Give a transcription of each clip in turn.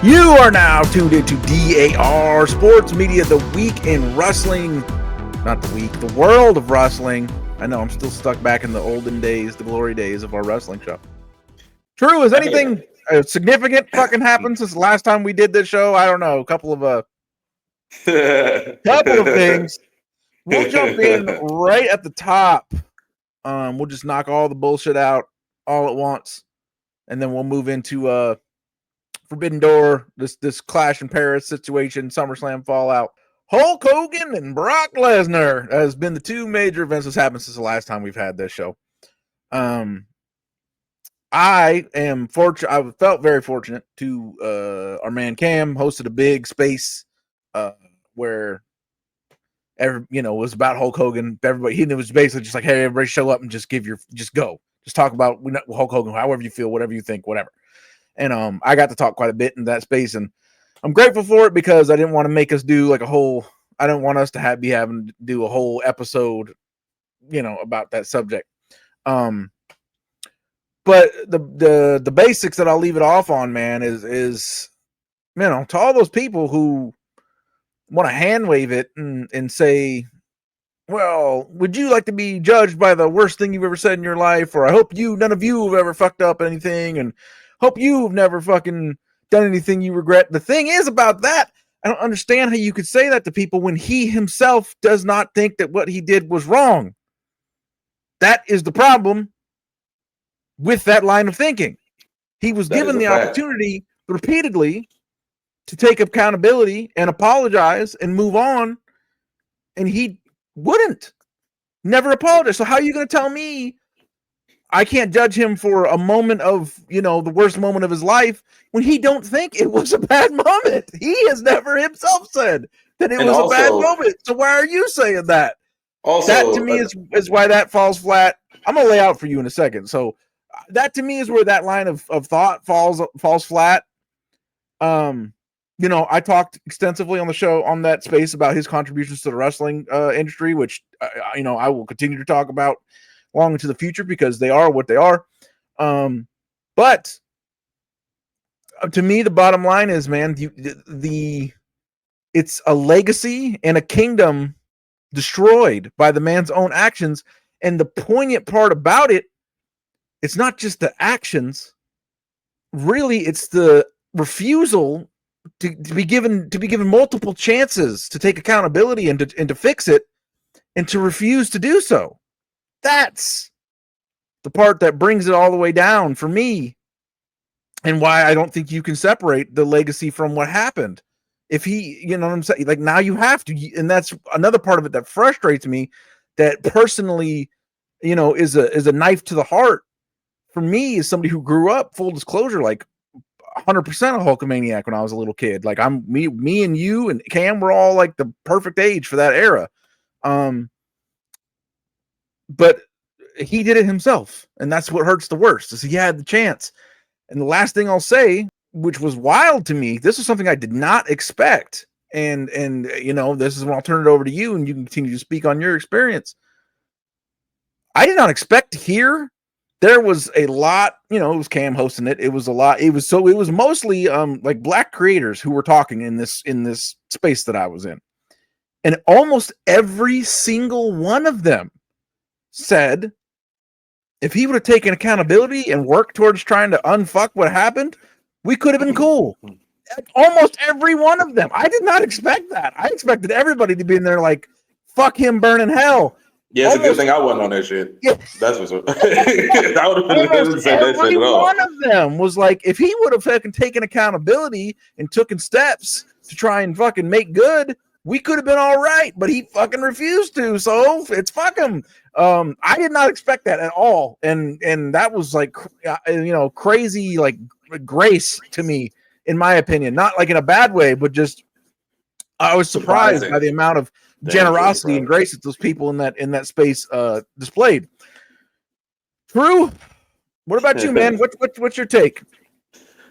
You are now tuned into DAR Sports Media, the week in wrestling. Not the week, the world of wrestling. I know I'm still stuck back in the olden days, the glory days of our wrestling show. True, has anything significant fucking happened since the last time we did this show? I don't know, a couple of things. We'll jump in right at the top. We'll just knock all the bullshit out all at once, and then we'll move into Forbidden Door, this Clash in Paris situation, SummerSlam fallout. Hulk Hogan and Brock Lesnar has been the two major events that's happened since the last time we've had this show. I am fortunate. I felt very fortunate to our man Cam hosted a big space where it was about Hulk Hogan. Everybody, it was basically just like, hey, everybody show up and just go, just talk about Hulk Hogan, however you feel, whatever you think, whatever. And I got to talk quite a bit in that space, and I'm grateful for it because I didn't want to make us do like I don't want us to be having to do a whole episode, about that subject. But the basics that I'll leave it off on, man, is to all those people who want to hand wave it and say, well, would you like to be judged by the worst thing you've ever said in your life? Or I hope none of you have ever fucked up anything, and hope you've never fucking done anything you regret. The thing is about that, I don't understand how you could say that to people when he himself does not think that what he did was wrong. That is the problem with that line of thinking. He was given the opportunity repeatedly to take accountability and apologize and move on, and he wouldn't. Never apologize. So how are you going to tell me I can't judge him for a moment of, the worst moment of his life when he don't think it was a bad moment? He has never himself said that it was a bad moment. So why are you saying that? Also, that to me is why that falls flat. I'm going to lay out for you in a second. So that to me is where that line of thought falls flat. I talked extensively on the show on that space about his contributions to the wrestling industry, which, I will continue to talk about long into the future because they are what they are. But to me, the bottom line is, man, it's a legacy and a kingdom destroyed by the man's own actions. And the poignant part about it, it's not just the actions. Really, it's the refusal to be given multiple chances to take accountability and to fix it, and to refuse to do so. That's the part that brings it all the way down for me, and why I don't think you can separate the legacy from what happened. If he, what I'm saying, like, now you have to, and that's another part of it that frustrates me, that personally, is a knife to the heart for me, as somebody who grew up, full disclosure, like 100% a Hulkamaniac when I was a little kid. Like, me and you and Cam were all like the perfect age for that era. But he did it himself, and that's what hurts the worst, is he had the chance. And the last thing I'll say, which was wild to me, this is something I did not expect. And this is when I'll turn it over to you, and you can continue to speak on your experience. I did not expect to hear. There was a lot, it was Cam hosting it. It was a lot. It was mostly like black creators who were talking in this space that I was in. And almost every single one of them said if he would have taken accountability and worked towards trying to unfuck what happened, we could have been cool. Almost every one of them. I did not expect that. I expected everybody to be in there like, fuck him, burn in hell. Yeah, it's a good thing I wasn't on that shit. Yeah. That's what's up. I would have said that shit at all. One of them was like, if he would have fucking taken accountability and taken steps to try and fucking make good, we could have been all right, but he fucking refused to. So it's fuck him. I did not expect that at all, and that was like, crazy, like, grace to me, in my opinion. Not like in a bad way, but just I was surprised by the amount of generosity and grace that those people in that space displayed. True. What about you, man? What's your take?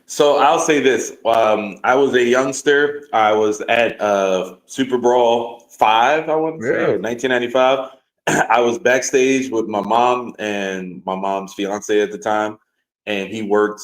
So I'll say this. I was a youngster. I was at Super Brawl 5, I want to say, 1995. I was backstage with my mom and my mom's fiance at the time, and he worked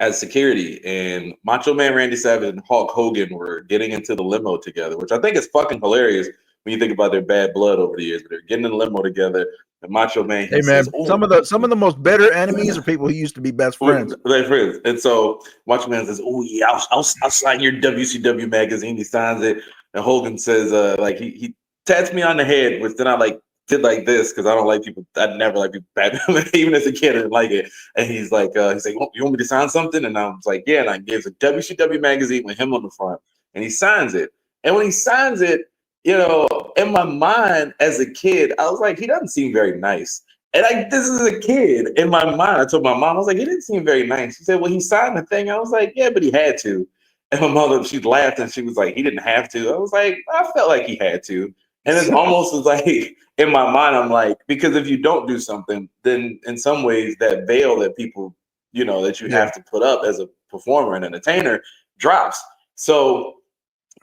as security, and Macho Man Randy Savage and Hulk Hogan were getting into the limo together, which I think is fucking hilarious when you think about their bad blood over the years. But they're getting in the limo together, and Macho Man, he Hey man, says, "Oh, some of the most better enemies are people who used to be best friends. they're friends." And so Macho Man says, "Oh yeah, I'll sign your WCW magazine." He signs it, and Hogan says, like he taps me on the head, which then I like did like this because I don't like people. I never like people pat me, even as a kid. I didn't like it. And he's like, "Oh, you want me to sign something?" And I was like, "Yeah." And I gives a WCW magazine with him on the front, and he signs it. And when he signs it, in my mind as a kid, I was like, he doesn't seem very nice. And like, this is a kid. In my mind, I told my mom, I was like, he didn't seem very nice. She said, well, he signed the thing. I was like, yeah, but he had to. And my mother, she laughed and she was like, he didn't have to. I was like, I felt like he had to. And it's almost as like, in my mind, I'm like, because if you don't do something, then in some ways that veil that people, that you have to put up as a performer and entertainer drops. So,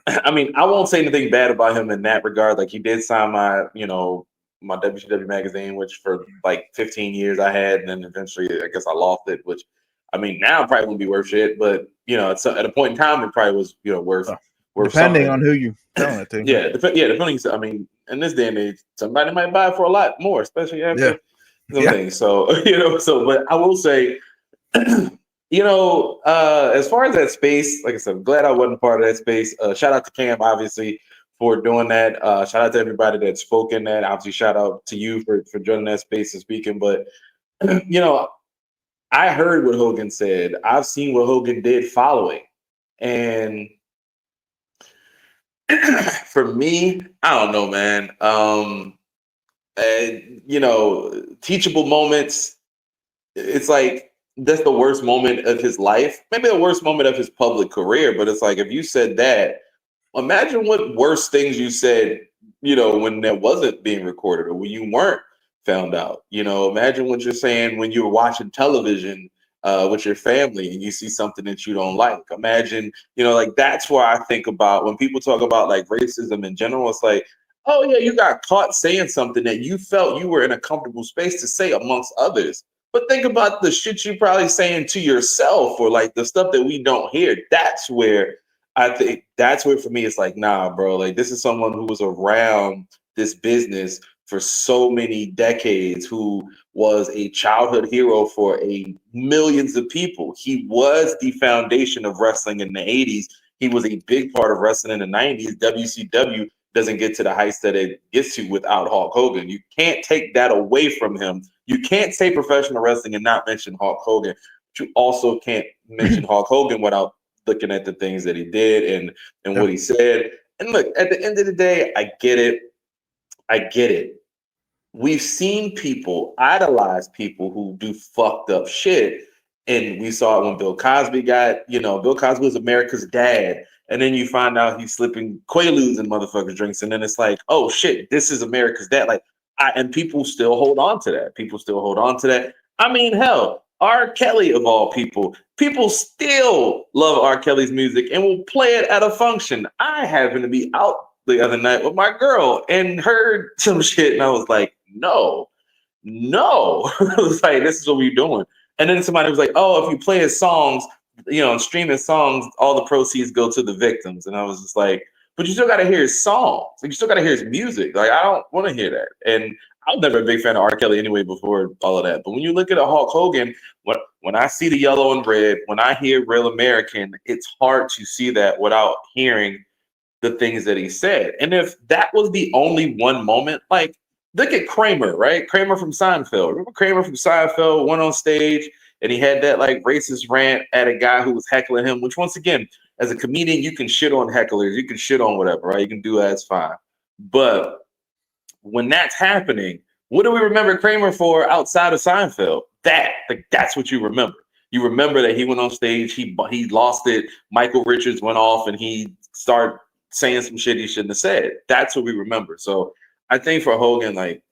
I mean, I won't say anything bad about him in that regard. Like, he did sign my WCW magazine, which for like 15 years I had, and then eventually I guess I lost it. Which, I mean, now probably won't be worth shit, but at a point in time, it probably was worth Depending something. on who you selling it to. Depending. I mean, in this day and age, somebody might buy it for a lot more, especially after some things. So but I will say. As far as that space, like I said, I'm glad I wasn't part of that space. Shout out to Cam, obviously, for doing that. Shout out to everybody that spoke in that. Obviously, shout out to you for joining that space and speaking. But, I heard what Hogan said. I've seen what Hogan did following. And for me, I don't know, man. Teachable moments, it's like, that's the worst moment of his life, maybe the worst moment of his public career. But it's like, if you said that, imagine what worse things you said, when that wasn't being recorded or when you weren't found out. Imagine what you're saying when you were watching television with your family and you see something that you don't like. Imagine, like, that's where I think about when people talk about like racism in general. It's like, oh yeah, you got caught saying something that you felt you were in a comfortable space to say amongst others. But think about the shit you probably saying to yourself, or like the stuff that we don't hear. That's where for me, it's like, nah, bro, like, this is someone who was around this business for so many decades, who was a childhood hero for millions of people. He was the foundation of wrestling in the 80s. He was a big part of wrestling in the 90s. WCW doesn't get to the heights that it gets to without Hulk Hogan. You can't take that away from him. You can't say professional wrestling and not mention Hulk Hogan. But you also can't mention Hulk Hogan without looking at the things that he did and what he said. And look, at the end of the day, I get it. We've seen people idolize people who do fucked up shit. And we saw it when Bill Cosby Bill Cosby was America's dad. And then you find out he's slipping Quaaludes in motherfuckers' drinks. And then it's like, oh shit, this is America's dad. Like, and people still hold on to that. I mean, hell, R. Kelly, of all people still love R. Kelly's music and will play it at a function. I happen to be out the other night with my girl and heard some shit, and I was like, no. I was like, this is what we're doing. And then somebody was like, oh, if you play his songs, and stream his songs, all the proceeds go to the victims. And I was just like, but you still got to hear his songs. Like, you still got to hear his music. Like, I don't want to hear that. And I was never a big fan of R. Kelly anyway before all of that. But when you look at a Hulk Hogan, when I see the yellow and red, when I hear Real American, it's hard to see that without hearing the things that he said. And if that was the only one moment, like, look at Kramer, right? Kramer from Seinfeld. Remember Kramer from Seinfeld went on stage and he had that like racist rant at a guy who was heckling him, which, once again, as a comedian, you can shit on hecklers, you can shit on whatever, right? You can do that's fine. But when that's happening, what do we remember Kramer for outside of Seinfeld? That's what you remember. You remember that he went on stage, he lost it. Michael Richards went off and he started saying some shit he shouldn't have said. That's what we remember. So I think for Hogan, like,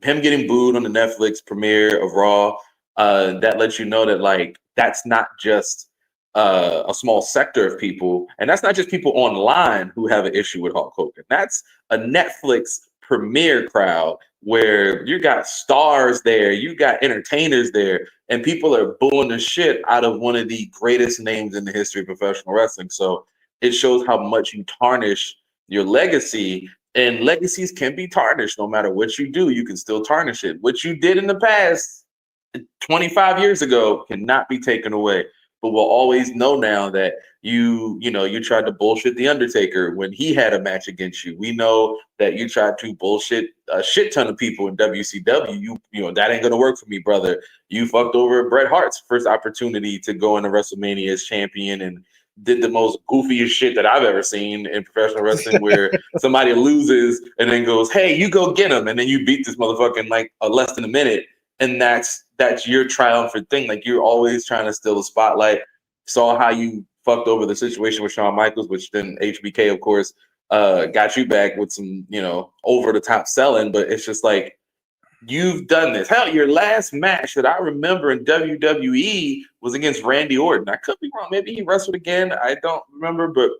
him getting booed on the Netflix premiere of Raw, that lets you know that, like, that's not just a small sector of people, and that's not just people online who have an issue with Hulk Hogan. That's a Netflix premiere crowd where you got stars there, you got entertainers there, and people are booing the shit out of one of the greatest names in the history of professional wrestling. So it shows how much you tarnish your legacy, and legacies can be tarnished no matter what you do. You can still tarnish it. What you did in the past 25 years ago cannot be taken away. But we'll always know now that you tried to bullshit the Undertaker when he had a match against you. We know that you tried to bullshit a shit ton of people in WCW. You know that ain't gonna work for me, brother. You fucked over Bret Hart's first opportunity to go into WrestleMania as champion and did the most goofiest shit that I've ever seen in professional wrestling, where somebody loses and then goes, "Hey, you go get him," and then you beat this motherfucker in like less than a minute, and that's your triumphant thing. Like you're always trying to steal the spotlight. Saw how you fucked over the situation with Shawn Michaels, which then HBK, of course, got you back with some, over the top selling. But it's just like you've done this. Hell, your last match that I remember in WWE was against Randy Orton. I could be wrong. Maybe he wrestled again. I don't remember, but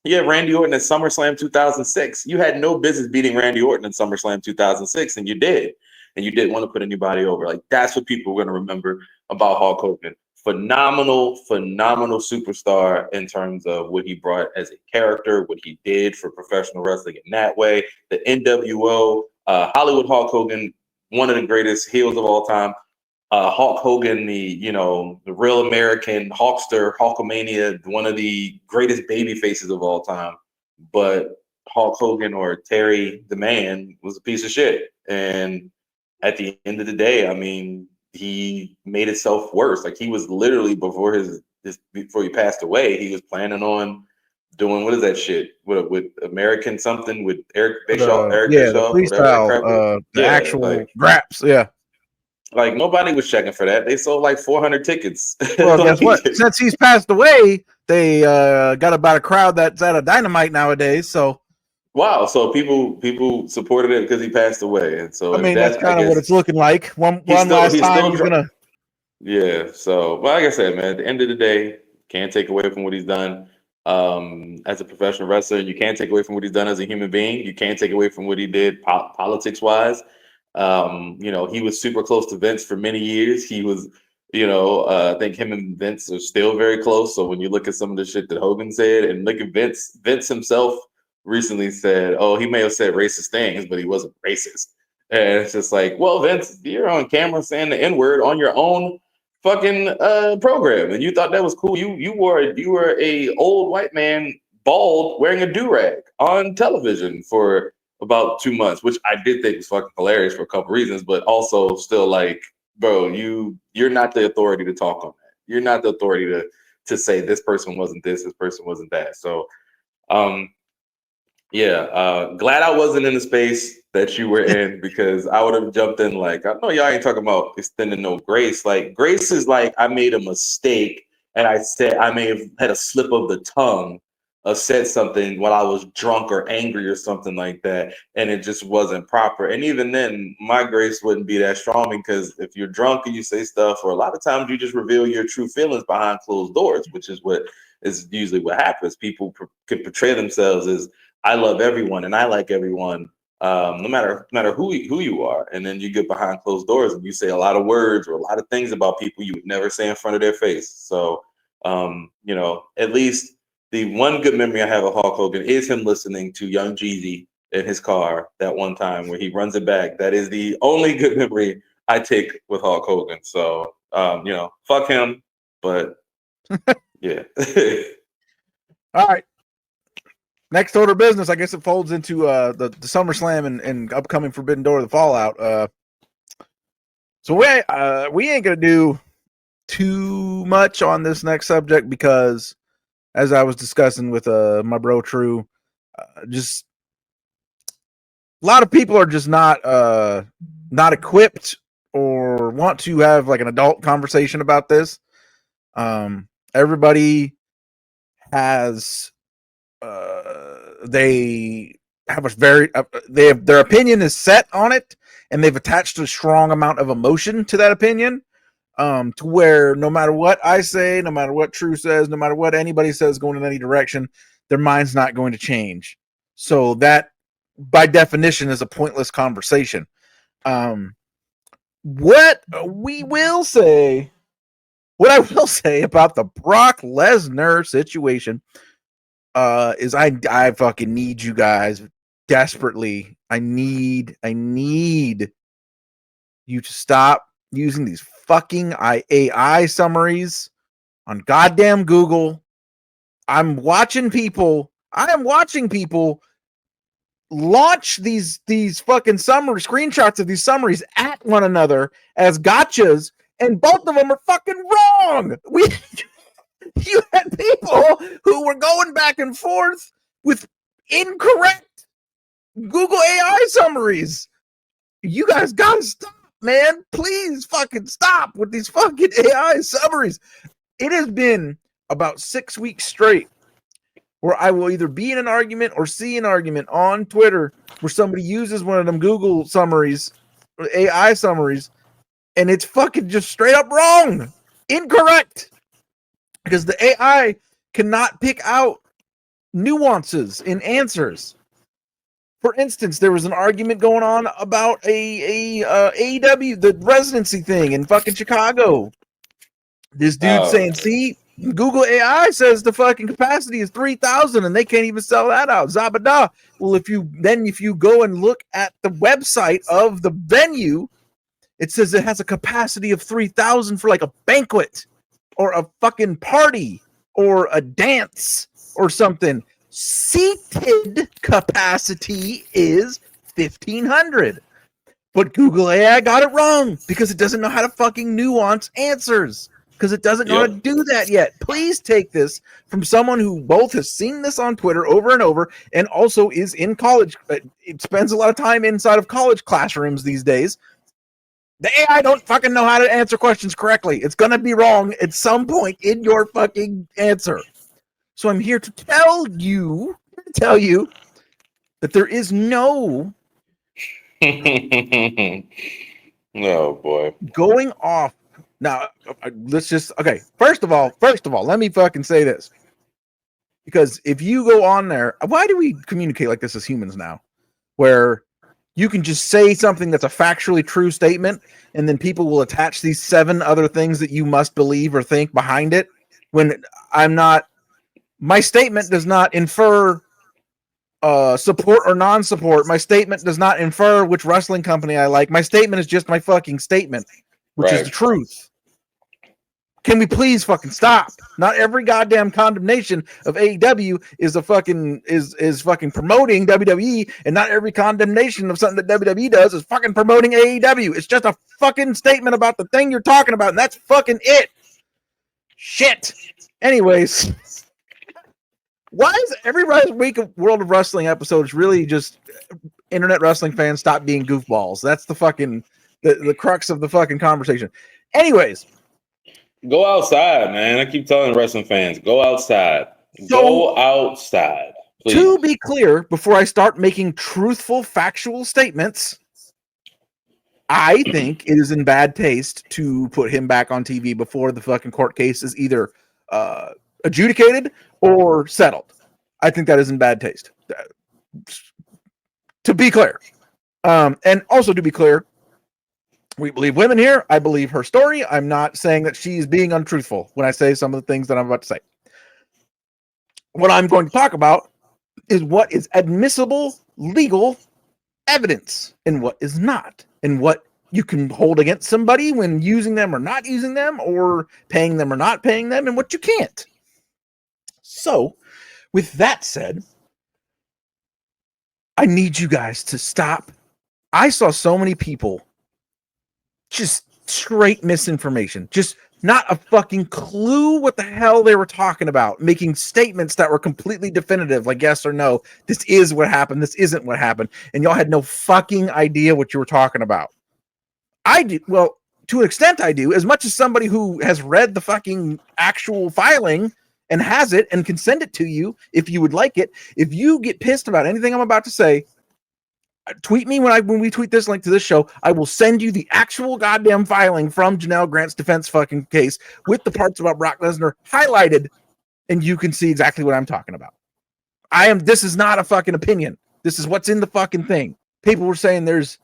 yeah, Randy Orton at SummerSlam 2006. You had no business beating Randy Orton in SummerSlam 2006, and you did. And you didn't want to put anybody over. Like, that's what people are going to remember about Hulk Hogan. Phenomenal, phenomenal superstar in terms of what he brought as a character, what he did for professional wrestling in that way. The NWO, Hollywood Hulk Hogan, one of the greatest heels of all time. Hulk Hogan, the real American Hulkster, Hulkamania, one of the greatest baby faces of all time. But Hulk Hogan, or Terry the Man, was a piece of shit. And at the end of the day, I mean, he made himself worse. Like, he was literally, before before he passed away, he was planning on doing, what is that shit with American something with Eric Bischoff, The whatever that crap is. freestyle, the Yeah, actual graps. Yeah. like nobody was checking for that. They sold like 400 tickets. Well, guess what? Since he's passed away, they got about a crowd that's at a Dynamite nowadays. So wow, so people supported it because he passed away, and so I mean, that's I kind of what guess it's looking like. One last he's time still he's gonna. yeah. So, well, like I said, man, at the end of the day, can't take away from what he's done as a professional wrestler. You can't take away from what he's done as a human being. You can't take away from what he did politics wise. He was super close to Vince for many years. He was, I think him and Vince are still very close. So when you look at some of the shit that Hogan said, and look at Vince himself recently said, oh, he may have said racist things, but he wasn't racist. And it's just like, well, Vince, you're on camera saying the N-word on your own fucking program, and you thought that was cool. You were a old white man, bald, wearing a do-rag on television for about 2 months, which I did think was fucking hilarious for a couple reasons, but also still like, bro, you're not the authority to talk on that. You're not the authority to say this person wasn't this person wasn't that. So glad I wasn't in the space that you were in, because I would have jumped in like, I know y'all ain't talking about extending no grace. Like, grace is like, I made a mistake and I said I may have had a slip of the tongue or said something while I was drunk or angry or something like that, and it just wasn't proper. And even then, my grace wouldn't be that strong, because if you're drunk and you say stuff, or a lot of times you just reveal your true feelings behind closed doors, which is what is usually what happens. People can portray themselves as, I love everyone and I like everyone, no matter who you are. And then you get behind closed doors and you say a lot of words or a lot of things about people you would never say in front of their face. So, at least the one good memory I have of Hulk Hogan is him listening to Young Jeezy in his car that one time where he runs it back. That is the only good memory I take with Hulk Hogan. So, fuck him, but yeah. All right. Next order of business, I guess it folds into the SummerSlam and upcoming Forbidden Door of the Fallout. So we ain't gonna do too much on this next subject, because, as I was discussing with my bro True, just a lot of people are just not equipped or want to have like an adult conversation about this. Everybody has they have a very their opinion is set on it, and they've attached a strong amount of emotion to that opinion, to where no matter what I say, no matter what True says, no matter what anybody says going in any direction, their mind's not going to change. So that, by definition, is a pointless conversation. What I will say about the Brock Lesnar situation is I fucking need you guys desperately. I need you to stop using these fucking AI summaries on goddamn Google. I am watching people launch these fucking summary screenshots of these summaries at one another as gotchas, and both of them are fucking wrong. You had people who were going back and forth with incorrect Google AI summaries. You guys gotta stop, man. Please fucking stop with these fucking AI summaries. It has been about 6 weeks straight where I will either be in an argument or see an argument on Twitter where somebody uses one of them Google summaries, AI summaries, and it's fucking just straight up wrong, incorrect, because the AI cannot pick out nuances in answers. For instance, there was an argument going on about a AEW, the residency thing in fucking Chicago. This dude saying, see, Google AI says the fucking capacity is 3,000 and they can't even sell that out. Zabada. Well, if you go and look at the website of the venue, it says it has a capacity of 3,000 for like a banquet or a fucking party or a dance or something. Seated capacity is 1,500. But Google AI got it wrong because it doesn't know how to fucking nuance answers. Because it doesn't know how to do that yet. Please take this from someone who both has seen this on Twitter over and over and also is in college. It spends a lot of time inside of college classrooms these days. The AI don't fucking know how to answer questions correctly. It's going to be wrong at some point in your fucking answer. So I'm here to tell you that there is no oh boy, going off. Now, let's just, okay, first of all, let me fucking say this. Because if you go on there, why do we communicate like this as humans now? Where you can just say something that's a factually true statement, and then people will attach these 7 other things that you must believe or think behind it, when my statement does not infer support or non-support. My statement does not infer which wrestling company I like. My statement is just my fucking statement, which is the truth. Can we please fucking stop? Not every goddamn condemnation of AEW is fucking promoting WWE, and not every condemnation of something that WWE does is fucking promoting AEW. It's just a fucking statement about the thing you're talking about, and that's fucking it. Shit. Anyways, why is every week of World of Wrestling episodes really just internet wrestling fans stop being goofballs? That's the fucking the crux of the fucking conversation. Anyways. Go outside, man. I keep telling wrestling fans, go outside. Go outside. Please. To be clear, before I start making truthful, factual statements, I think it is in bad taste to put him back on TV before the fucking court case is either adjudicated or settled. I think that is in bad taste. To be clear. And also to be clear, we believe women here. I believe her story. I'm not saying that she's being untruthful when I say some of the things that I'm about to say. What I'm going to talk about is what is admissible legal evidence and what is not, and what you can hold against somebody when using them or not using them, or paying them or not paying them, and what you can't. So, with that said, I need you guys to stop. I saw so many people just straight misinformation, just not a fucking clue what the hell they were talking about, making statements that were completely definitive, like yes or no, this is what happened, this isn't what happened, and y'all had no fucking idea what you were talking about. I do, well, to an extent I do, as much as somebody who has read the fucking actual filing and has it and can send it to you if you would like it. If you get pissed about anything I'm about to say, tweet me when we tweet this link to this show. I will send you the actual goddamn filing from Janelle Grant's defense fucking case with the parts about Brock Lesnar highlighted, and you can see exactly what I'm talking about. This is not a fucking opinion. This is what's in the fucking thing. People were saying there's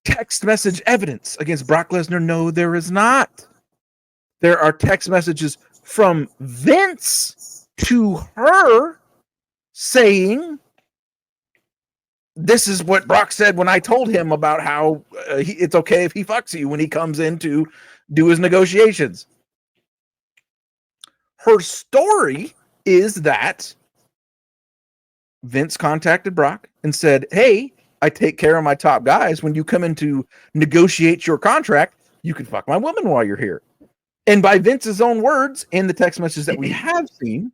text message evidence against Brock Lesnar? No, there is not. There are text messages from Vince to her saying, this is what Brock said when I told him about how it's okay if he fucks you when he comes in to do his negotiations. Her story is that Vince contacted Brock and said, hey, I take care of my top guys. When you come in to negotiate your contract, you can fuck my woman while you're here. And by Vince's own words, in the text messages that we have seen,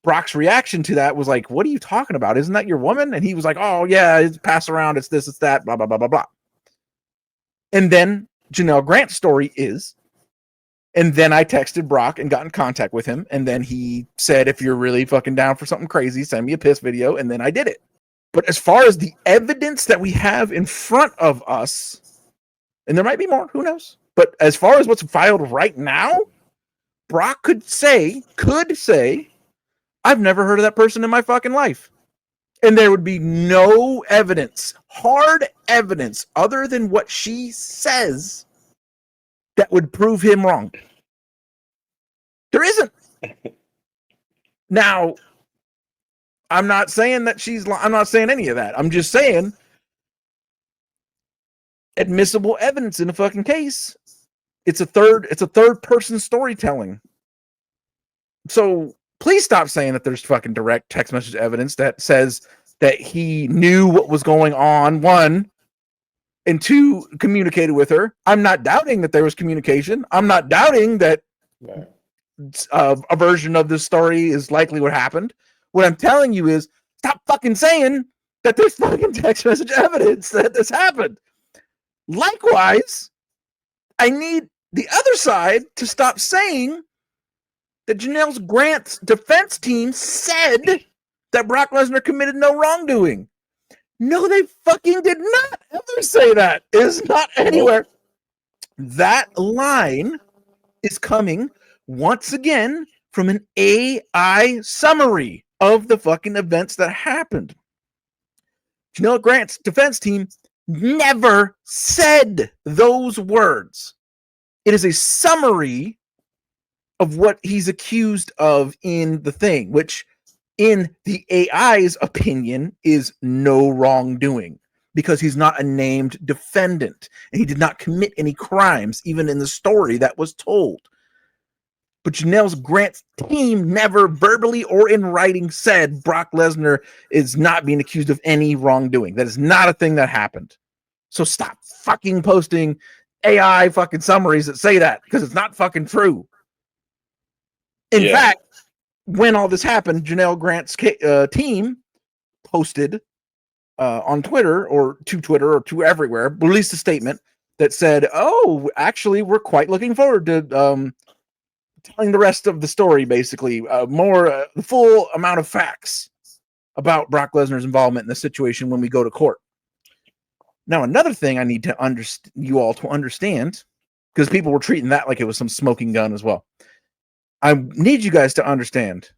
Brock's reaction to that was like, what are you talking about? Isn't that your woman? And he was like, oh, yeah, it's pass around. It's this, it's that, blah, blah, blah, blah, blah. And then Janelle Grant's story is, and then I texted Brock and got in contact with him. And then he said, if you're really fucking down for something crazy, send me a piss video. And then I did it. But as far as the evidence that we have in front of us, and there might be more, who knows? But as far as what's filed right now, Brock could say, I've never heard of that person in my fucking life. And there would be no evidence, hard evidence, other than what she says that would prove him wrong. There isn't. Now, I'm not saying that I'm not saying any of that. I'm just saying admissible evidence in a fucking case. It's a third person storytelling. So please stop saying that there's fucking direct text message evidence that says that he knew what was going on, one, and two, communicated with her. I'm not doubting that there was communication. I'm not doubting that a version of this story is likely what happened. What I'm telling you is stop fucking saying that there's fucking text message evidence that this happened. Likewise, I need the other side to stop saying that Janelle Grant's defense team said that Brock Lesnar committed no wrongdoing. No, they fucking did not ever say that. It is not anywhere. That line is coming once again from an AI summary of the fucking events that happened. Janelle Grant's defense team never said those words. It is a summary of what he's accused of in the thing, which in the AI's opinion is no wrongdoing because he's not a named defendant and he did not commit any crimes, even in the story that was told. But Janelle Grant's team never verbally or in writing said Brock Lesnar is not being accused of any wrongdoing. That is not a thing that happened. So stop fucking posting AI fucking summaries that say that because it's not fucking true. In fact, when all this happened, Janelle Grant's team posted on Twitter or to everywhere, released a statement that said, oh, actually, we're quite looking forward to telling the rest of the story, basically, the full amount of facts about Brock Lesnar's involvement in the situation when we go to court. Now, another thing I need to you all to understand, because people were treating that like it was some smoking gun as well. I need you guys to understand,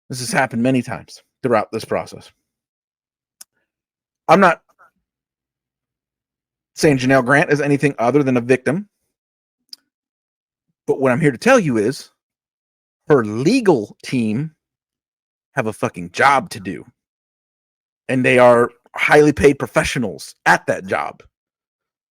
this has happened many times throughout this process. I'm not saying Janelle Grant is anything other than a victim. But what I'm here to tell you is her legal team have a fucking job to do. And they are highly paid professionals at that job.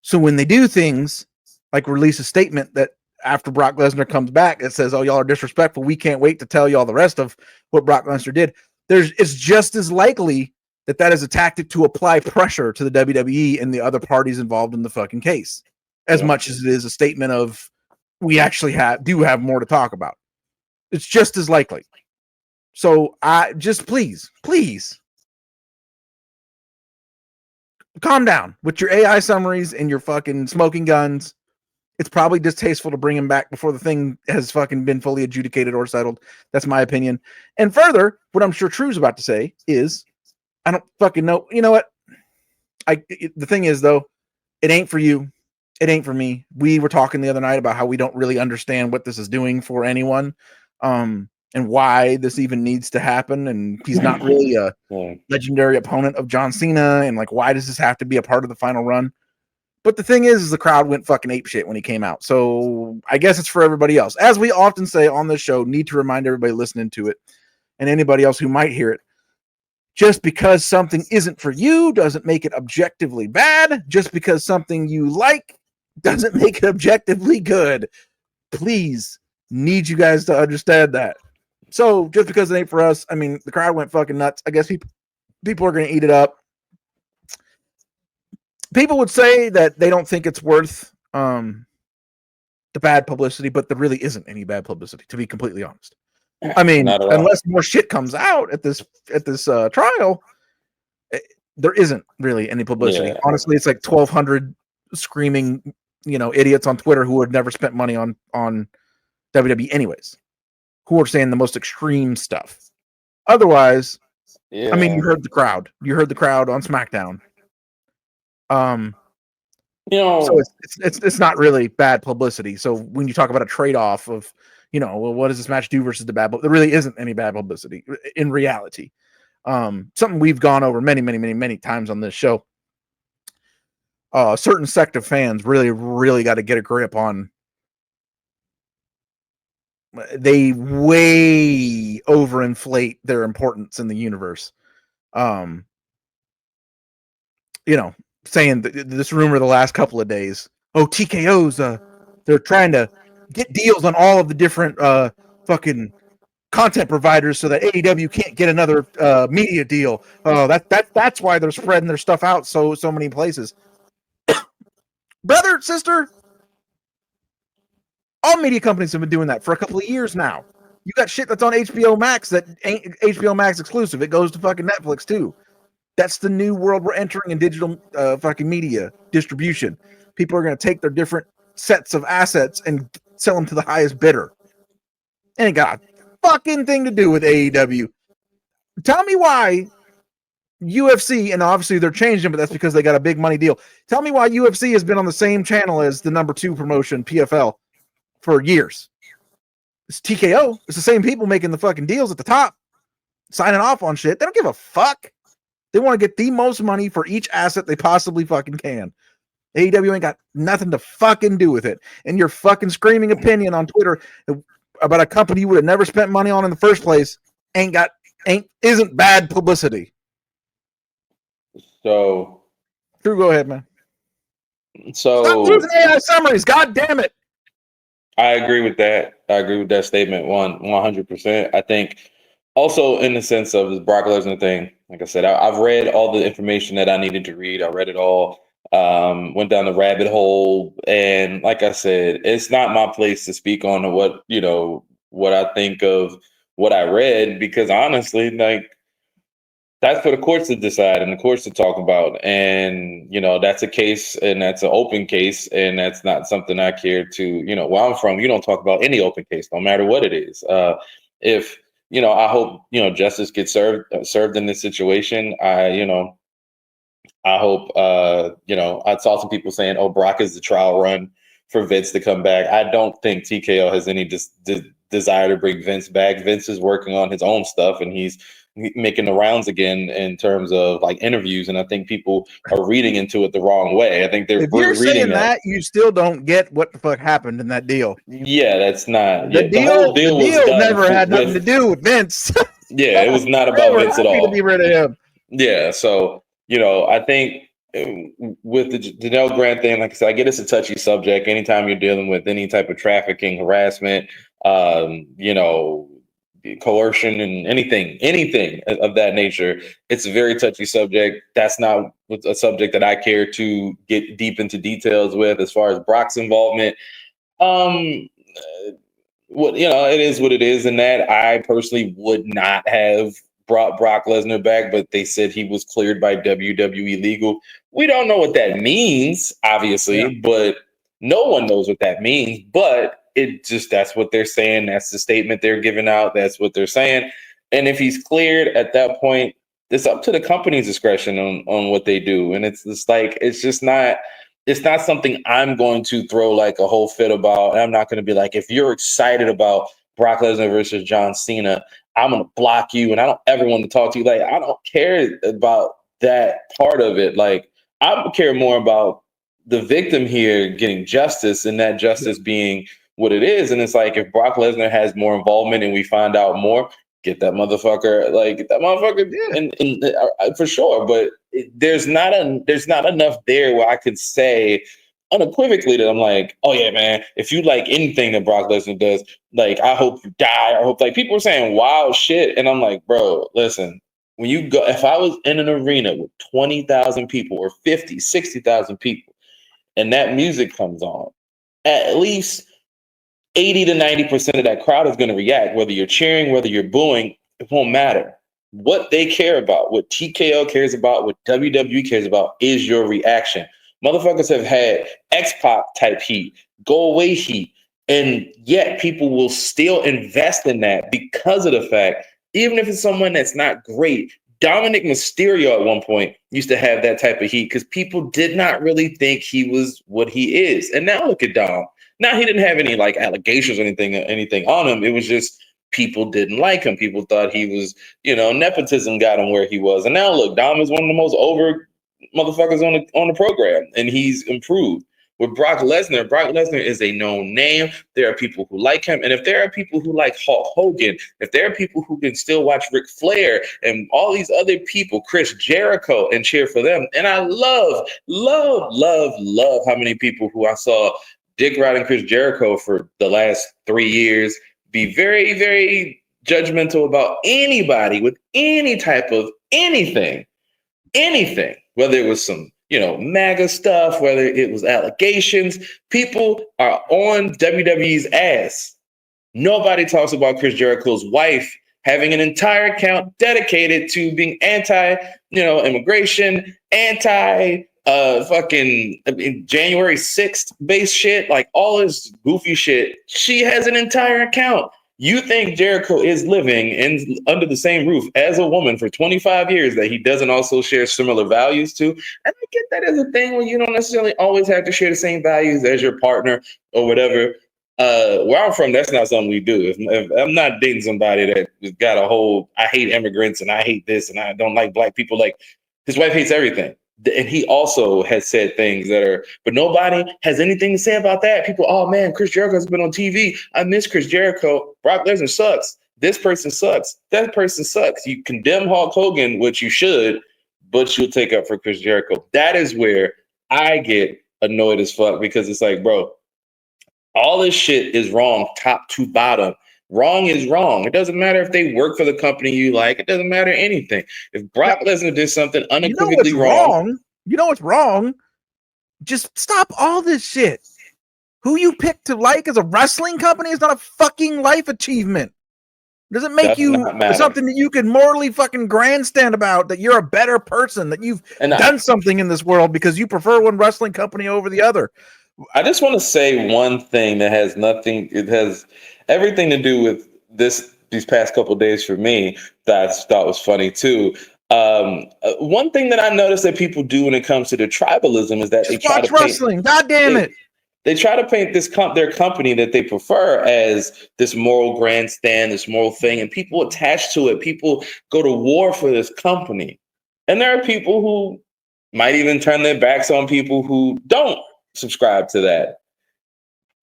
So when they do things like release a statement that after Brock Lesnar comes back, it says, oh, y'all are disrespectful. We can't wait to tell you all the rest of what Brock Lesnar did. It's just as likely that is a tactic to apply pressure to the WWE and the other parties involved in the fucking case, as much as it is a statement of, we actually do have more to talk about. It's just as likely. So I just please calm down with your AI summaries and your fucking smoking guns. It's probably distasteful to bring him back before the thing has fucking been fully adjudicated or settled. That's my opinion. And further, what I'm sure True's about to say is, I don't fucking know. You know what? The thing is, though, it ain't for you. It ain't for me. We were talking the other night about how we don't really understand what this is doing for anyone, and why this even needs to happen. And he's not really a legendary opponent of John Cena. And like, why does this have to be a part of the final run? But the thing is the crowd went fucking apeshit when he came out. So I guess it's for everybody else. As we often say on this show, need to remind everybody listening to it and anybody else who might hear it. Just because something isn't for you doesn't make it objectively bad. Just because something you like doesn't make it objectively good. Please, need you guys to understand that. So just because it ain't for us, I mean, the crowd went fucking nuts. I guess people are going to eat it up. People would say that they don't think it's worth the bad publicity, but there really isn't any bad publicity, to be completely honest. I mean, unless more shit comes out at this trial, there isn't really any publicity. Yeah. Honestly, it's like 1,200 screaming, idiots on Twitter who had never spent money on WWE anyways, who are saying the most extreme stuff. Otherwise, I mean, you heard the crowd. You heard the crowd on SmackDown. So it's not really bad publicity. So when you talk about a trade-off of, well, what does this match do versus the bad? But there really isn't any bad publicity in reality. Something we've gone over many, many, many, many times on this show. A certain sect of fans really, really got to get a grip on. They way overinflate their importance in the universe. Saying this rumor the last couple of days. Oh, TKO's they're trying to get deals on all of the different fucking content providers so that AEW can't get another media deal. Oh, that's why they're spreading their stuff out so many places. Brother, sister, all media companies have been doing that for a couple of years now. You got shit that's on HBO Max that ain't HBO Max exclusive. It goes to fucking Netflix too. That's the new world we're entering in digital fucking media distribution. People are going to take their different sets of assets and sell them to the highest bidder. Ain't got a fucking thing to do with AEW. Tell me why UFC, and obviously they're changing, but that's because they got a big money deal. Tell me why UFC has been on the same channel as the number 2 promotion, PFL, for years. It's TKO. It's the same people making the fucking deals at the top, signing off on shit. They don't give a fuck. They want to get the most money for each asset they possibly fucking can. AEW ain't got nothing to fucking do with it. And your fucking screaming opinion on Twitter about a company you would have never spent money on in the first place isn't bad publicity. So, Drew, go ahead, man. So stop losing AI summaries. God damn it. I agree with that. I agree with that statement 100%. I think also in the sense of the Brock Lesnar thing, like I said, I've read all the information that I needed to read. I read it all, went down the rabbit hole. And like I said, it's not my place to speak on what I think of what I read, because honestly, like, that's for the courts to decide and the courts to talk about. And, that's a case, and that's an open case. And that's not something I care to, where I'm from, you don't talk about any open case, no matter what it is. If, I hope, justice gets served in this situation. I hope, I saw some people saying, oh, Brock is the trial run for Vince to come back. I don't think TKO has any desire to bring Vince back. Vince is working on his own stuff, and he's making the rounds again in terms of like interviews. And I think people are reading into it the wrong way. I think they're if you're saying that, you still don't get what the fuck happened in that deal. Yeah, that's not the deal. The whole deal was never had nothing to do with Vince. Yeah, it was not about Vince at all. To be rid of him. Yeah, so I think with the Janelle Grant thing, like I said, I get it's a touchy subject. Anytime you're dealing with any type of trafficking, harassment, coercion, and anything of that nature, it's a very touchy subject. That's not a subject that I care to get deep into details with. As far as Brock's involvement, it is what it is. In that, I personally would not have brought Brock Lesnar back, but they said he was cleared by WWE legal. We don't know what that means, obviously, but no one knows what that means. But that's what they're saying. That's the statement they're giving out. That's what they're saying. And if he's cleared at that point, it's up to the company's discretion on what they do. And it's not something I'm going to throw like a whole fit about. And I'm not going to be like, if you're excited about Brock Lesnar versus John Cena, I'm going to block you and I don't ever want to talk to you. Like, I don't care about that part of it. Like, I care more about the victim here getting justice, and that justice being what it is. And it's like, if Brock Lesnar has more involvement and we find out more, get that motherfucker, for sure. But there's not enough there where I could say unequivocally that I'm like, oh yeah, man, if you like anything that Brock Lesnar does, like, I hope you die. I hope, like, people are saying wild shit. And I'm like, bro, listen, when you go, if I was in an arena with 20,000 people or 50, 60,000 people, and that music comes on, at least 80 to 90% of that crowd is going to react, whether you're cheering, whether you're booing, it won't matter. What they care about, what TKO cares about, what WWE cares about is your reaction. Motherfuckers have had X-Pac type heat, go away heat, and yet people will still invest in that because of the fact, even if it's someone that's not great. Dominic Mysterio at one point used to have that type of heat because people did not really think he was what he is. And now look at Dom. Now, he didn't have any like allegations or anything on him. It was just people didn't like him. People thought he was, nepotism got him where he was. And now look, Dom is one of the most over motherfuckers on the program, and he's improved. With Brock Lesnar is a known name. There are people who like him. And if there are people who like Hulk Hogan, if there are people who can still watch Ric Flair and all these other people, Chris Jericho, and cheer for them. And I love, love, love, love how many people who I saw dick riding Chris Jericho for the last 3 years be very, very judgmental about anybody with any type of anything, whether it was some, MAGA stuff, whether it was allegations. People are on WWE's ass. Nobody talks about Chris Jericho's wife having an entire account dedicated to being anti, immigration, anti fucking January 6th based shit, like all this goofy shit. She has an entire account. You think Jericho is living under the same roof as a woman for 25 years that he doesn't also share similar values to? And I get that as a thing where you don't necessarily always have to share the same values as your partner or whatever. Where I'm from, that's not something we do. If I'm not dating somebody that's got a whole, I hate immigrants and I hate this and I don't like black people, like his wife hates everything. And he also has said things but nobody has anything to say about that. People, oh man, Chris Jericho's been on TV. I miss Chris Jericho. Brock Lesnar sucks. This person sucks. That person sucks. You condemn Hulk Hogan, which you should, but you'll take up for Chris Jericho. That is where I get annoyed as fuck, because it's like, bro, all this shit is wrong, top to bottom. Wrong is wrong. It doesn't matter if they work for the company you like. It doesn't matter anything. If Brock Lesnar did something unequivocally wrong. You know what's wrong? Just stop all this shit. Who you pick to like as a wrestling company is not a fucking life achievement. Does it make you something that you can morally fucking grandstand about, that you're a better person, that you've done something in this world because you prefer one wrestling company over the other? I just want to say one thing that has everything to do with these past couple of days for me that I thought was funny too. One thing that I noticed that people do when it comes to the tribalism is that they try to wrestling. God damn it. They try to paint their company that they prefer as this moral grandstand, this moral thing, and people attach to it. People go to war for this company. And there are people who might even turn their backs on people who don't subscribe to that.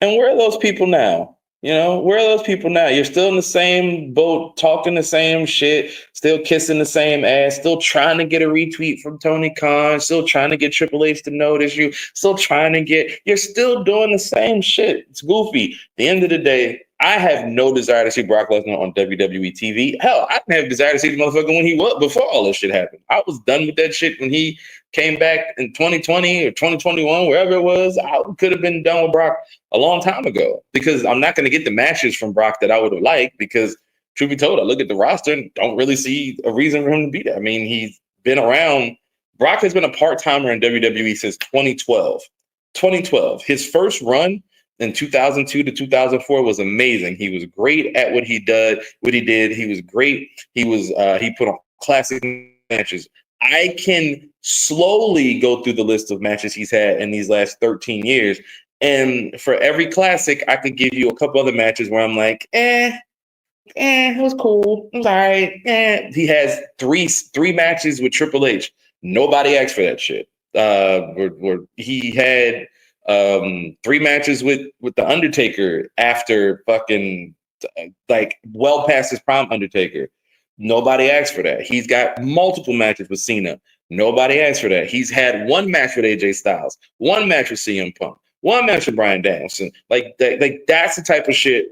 And where are those people now? Where are those people now? You're still in the same boat, talking the same shit, still kissing the same ass, still trying to get a retweet from Tony Khan, still trying to get Triple H to notice you, you're still doing the same shit. It's goofy. At the end of the day, I have no desire to see Brock Lesnar on WWE TV. Hell, I didn't have a desire to see the motherfucker when he was, before all this shit happened. I was done with that shit when he came back in 2020 or 2021, wherever it was. I could have been done with Brock a long time ago, because I'm not going to get the matches from Brock that I would have liked, because truth be told, I look at the roster and don't really see a reason for him to be there. I mean, he's been around. Brock has been a part-timer in WWE since 2012. 2012. His first run in 2002 to 2004 was amazing. He was great at what he did. He was great. He put on classic matches. I can slowly go through the list of matches he's had in these last 13 years. And for every classic, I could give you a couple other matches where I'm like, it was cool. It was all right. He has three matches with Triple H. Nobody asked for that shit. where he had 3 matches with the Undertaker after fucking like well past his prime Undertaker. Nobody asked for that. He's got multiple matches with Cena. Nobody asked for that. He's had 1 match with AJ Styles, 1 match with CM Punk, 1 match with Bryan Danielson. Like that's the type of shit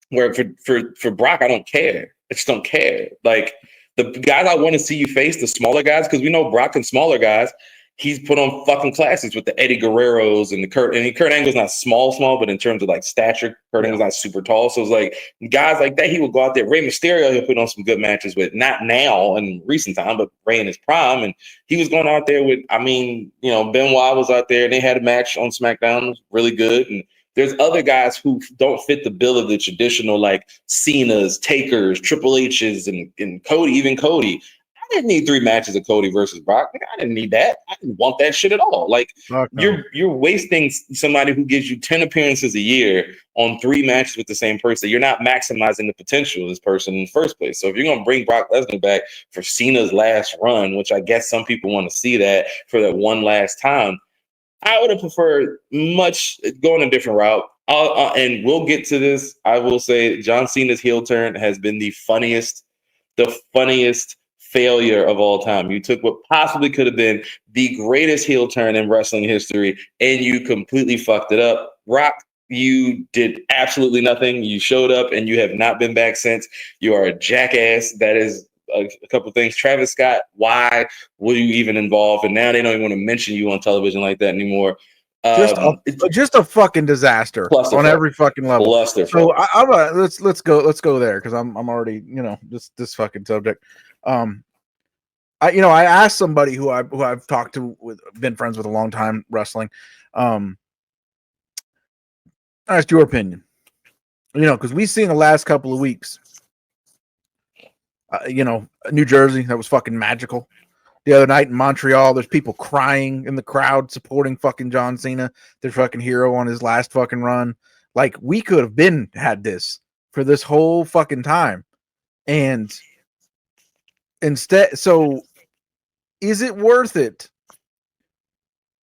where for Brock, I don't care. I just don't care. Like the guys I want to see you face, the smaller guys, because we know Brock and smaller guys, he's put on fucking classics with the Eddie Guerreros and the Kurt Angle's not small, but in terms of like stature, Kurt Angle's not super tall. So it's like guys like that, he would go out there. Rey Mysterio, he'll put on some good matches with, not now in recent time, but Rey in his prime. And he was going out there with, I mean, you know, Benoit was out there and they had a match on SmackDown, really good. And there's other guys who don't fit the bill of the traditional, like Cena's, Takers, Triple H's, and Cody, even Cody. I didn't need 3 matches of Cody versus Brock. I didn't need that. I didn't want that shit at all. Like you're wasting somebody who gives you 10 appearances a year on 3 matches with the same person. You're not maximizing the potential of this person in the first place. So if you're gonna bring Brock Lesnar back for Cena's last run, which I guess some people want to see that for that one last time, I would have preferred much going a different route. And we'll get to this. I will say John Cena's heel turn has been the funniest failure of all time. You took what possibly could have been the greatest heel turn in wrestling history, and you completely fucked it up. Rock, you did absolutely nothing. You showed up, and you have not been back since. You are a jackass. That is a couple of things. Travis Scott, why were you even involved? And now they don't even want to mention you on television like that anymore. Just a fucking disaster on every fucking level. So let's go there because I'm already, you know, this fucking subject. I asked somebody who I've talked to, been friends with a long time wrestling. I asked your opinion, you know, because we've seen the last couple of weeks. You know, New Jersey, that was fucking magical. The other night in Montreal, there's people crying in the crowd supporting fucking John Cena, their fucking hero on his last fucking run. Like, we could have had this for this whole fucking time. And instead, so is it worth it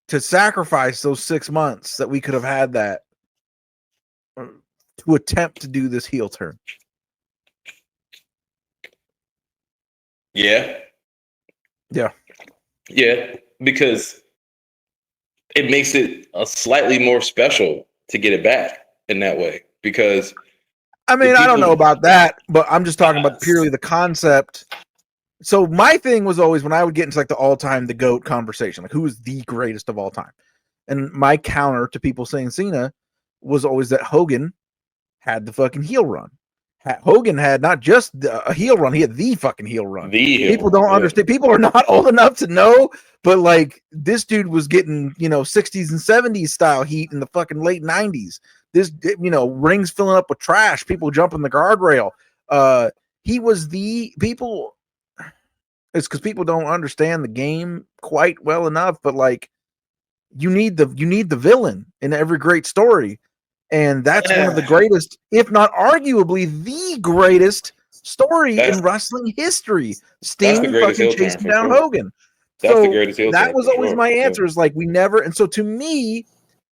to sacrifice those 6 months that we could have had that to attempt to do this heel turn? Yeah, because it makes it a slightly more special to get it back in that way. Because I mean, I don't know about that, but I'm just talking about purely the concept. So my thing was always when I would get into like the GOAT conversation, like who is the greatest of all time, and my counter to people saying Cena was always that Hogan had the fucking heel run. Hogan had not just a heel run; he had the fucking heel run. People don't understand. People are not old enough to know, but like this dude was getting, you know, 60s and 70s style heat in the fucking late 90s. This, you know, rings filling up with trash, people jumping the guardrail. He was the people. It's because people don't understand the game quite well enough, but like you need the villain in every great story. And that's one of the greatest, if not arguably the greatest story in wrestling history. Sting fucking chasing down Hogan. So that was always my answer, is like we never, and so to me,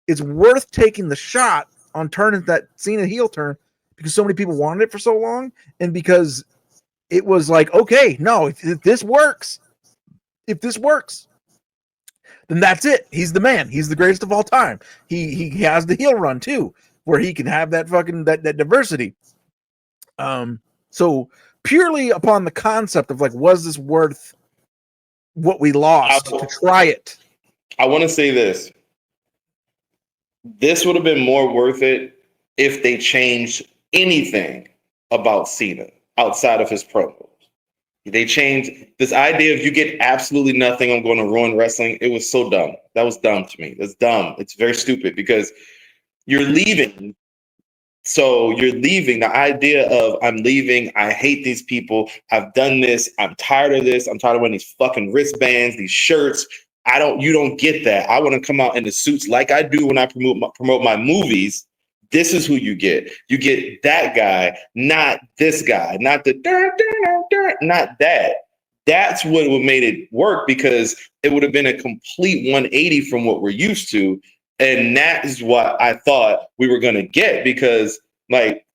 it's worth taking the shot on turning that Cena heel turn because so many people wanted it for so long, and because it was like, okay, no, if this works, then that's it. He's the man. He's the greatest of all time. He has the heel run too, where he can have that fucking that diversity. So purely upon the concept of like, was this worth what we lost to try it? I want to say this. This would have been more worth it if they changed anything about Cena outside of his promos. They changed this idea of you get absolutely nothing, I'm going to ruin wrestling. It was so dumb. That was dumb to me. That's dumb. It's very stupid because you're leaving. So you're leaving. The idea of I'm leaving. I hate these people. I've done this. I'm tired of this. I'm tired of wearing these fucking wristbands, these shirts. You don't get that. I want to come out in the suits like I do when I promote my movies. This is who you get. You get that guy, not this guy, not the not that. That's what would made it work, because it would have been a complete 180 from what we're used to. And that is what I thought we were going to get, because like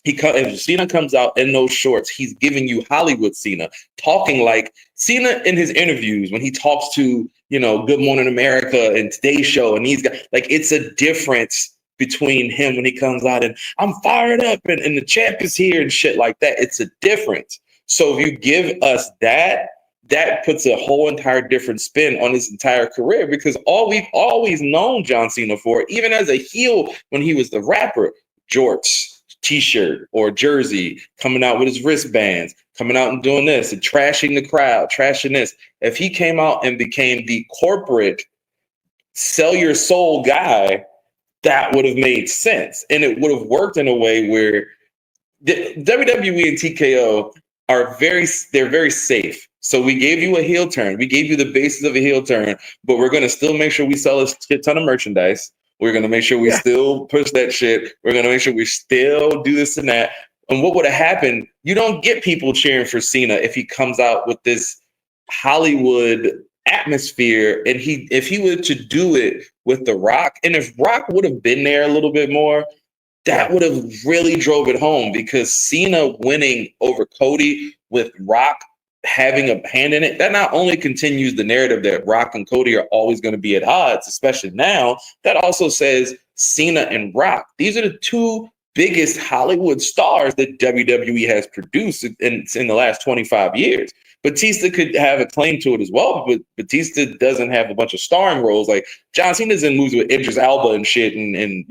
if Cena comes out in those shorts, he's giving you Hollywood Cena, talking like Cena in his interviews when he talks to, Good Morning America and Today Show, and he's got like, it's a difference between him when he comes out and I'm fired up and the champ is here and shit like that. It's a difference. So if you give us that, that puts a whole entire different spin on his entire career, because all we've always known John Cena for, even as a heel when he was the rapper, jorts, t-shirt or jersey, coming out with his wristbands, coming out and doing this and trashing the crowd, trashing this. If he came out and became the corporate sell your soul guy, that would have made sense. And it would have worked in a way where the WWE and TKO they're very safe. So we gave you a heel turn. We gave you the basis of a heel turn, but we're going to still make sure we sell a shit ton of merchandise. We're going to make sure we still push that shit. We're going to make sure we still do this and that. And what would have happened? You don't get people cheering for Cena if he comes out with this Hollywood atmosphere. And if he were to do it with The Rock, and if Rock would have been there a little bit more, that would have really drove it home, because Cena winning over Cody with Rock having a hand in it, that not only continues the narrative that Rock and Cody are always going to be at odds, especially now, that also says Cena and Rock, these are the two biggest Hollywood stars that WWE has produced in the last 25 years. Batista could have a claim to it as well, but Batista doesn't have a bunch of starring roles. Like John Cena's in movies with Idris Elba and shit, and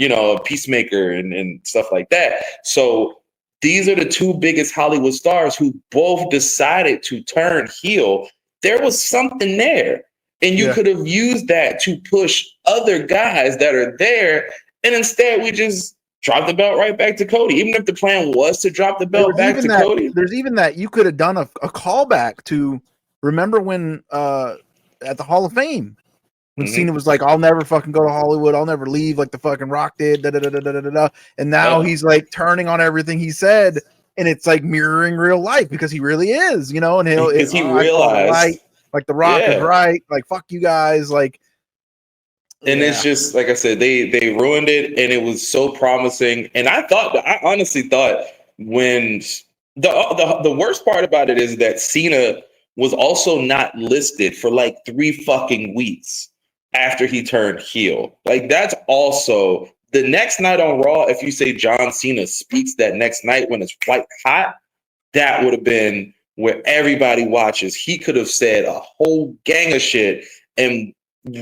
Peacemaker and stuff like that. So these are the two biggest Hollywood stars who both decided to turn heel. There was something there, and you could have used that to push other guys that are there. And instead, we just drop the belt right back to Cody. Even if the plan was to drop the belt back to Cody. There's even that you could have done a callback to, remember when at the Hall of Fame, when Cena was like, I'll never fucking go to Hollywood. I'll never leave like the fucking Rock did. Da, da, da, da, da, da, da. And now he's like turning on everything he said. And it's like mirroring real life, because he really is, and he realized, right, like the Rock is right. Like, fuck you guys. Like, and it's just, like I said, they ruined it, and it was so promising. And I honestly thought when the worst part about it is that Cena was also not listed for like 3 fucking weeks after he turned heel. Like, that's also the next night on Raw. If you say John Cena speaks that next night when it's white hot, that would have been where everybody watches. He could have said a whole gang of shit and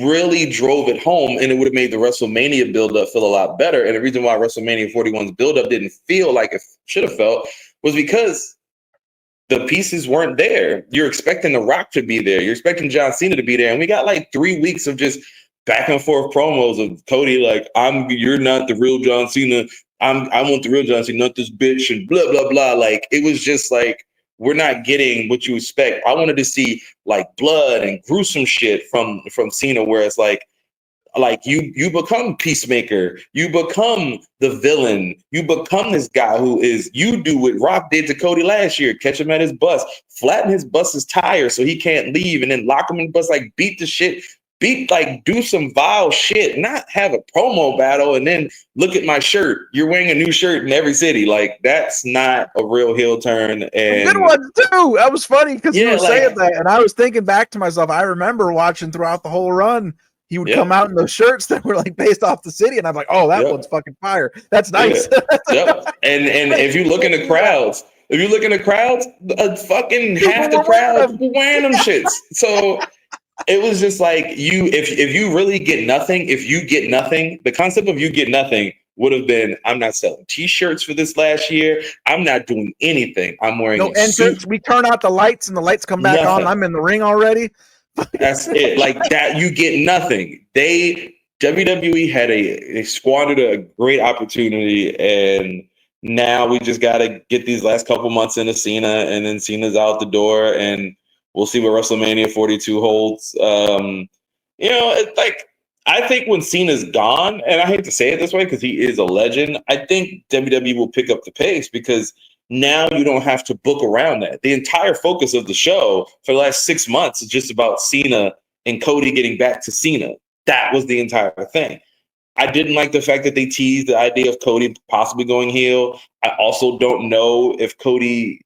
really drove it home, and it would have made the WrestleMania buildup feel a lot better. And the reason why WrestleMania 41's buildup didn't feel like it should have felt was because the pieces weren't there. You're expecting The Rock to be there. You're expecting John Cena to be there. And we got like 3 weeks of just back and forth promos of Cody like, you're not the real John Cena. I want the real John Cena, not this bitch, and blah, blah, blah. Like, it was just like, we're not getting what you expect. I wanted to see like blood and gruesome shit from Cena, where it's like you become Peacemaker, you become the villain, you become this guy you do what Rock did to Cody last year, catch him at his bus, flatten his bus's tire so he can't leave, and then lock him in the bus, like beat the shit, do some vile shit, not have a promo battle and then look at my shirt. You're wearing a new shirt in every city. Like, that's not a real heel turn. And good one too. That was funny, because you were saying that, and I was thinking back to myself. I remember watching throughout the whole run. He would come out in those shirts that were like based off the city, and I'm like, oh, that one's fucking fire. That's nice. And if you look in the crowds, fucking half the crowd wearing them shits. So it was just like, if you really get nothing, the concept of you get nothing would have been, I'm not selling t-shirts for this last year. I'm not doing anything. I'm wearing no entrance. We turn out the lights and the lights come back on. I'm in the ring already. That's it. Like that, you get nothing. WWE they squandered a great opportunity, and now we just got to get these last couple months into Cena, and then Cena's out the door, and we'll see what WrestleMania 42 holds. It's like, I think when Cena's gone, and I hate to say it this way because he is a legend, I think WWE will pick up the pace, because Now you don't have to book around that. The entire focus of the show for the last 6 months is just about Cena and Cody getting back to Cena. That was the entire thing. I didn't like the fact that they teased the idea of Cody possibly going heel. I also don't know if Cody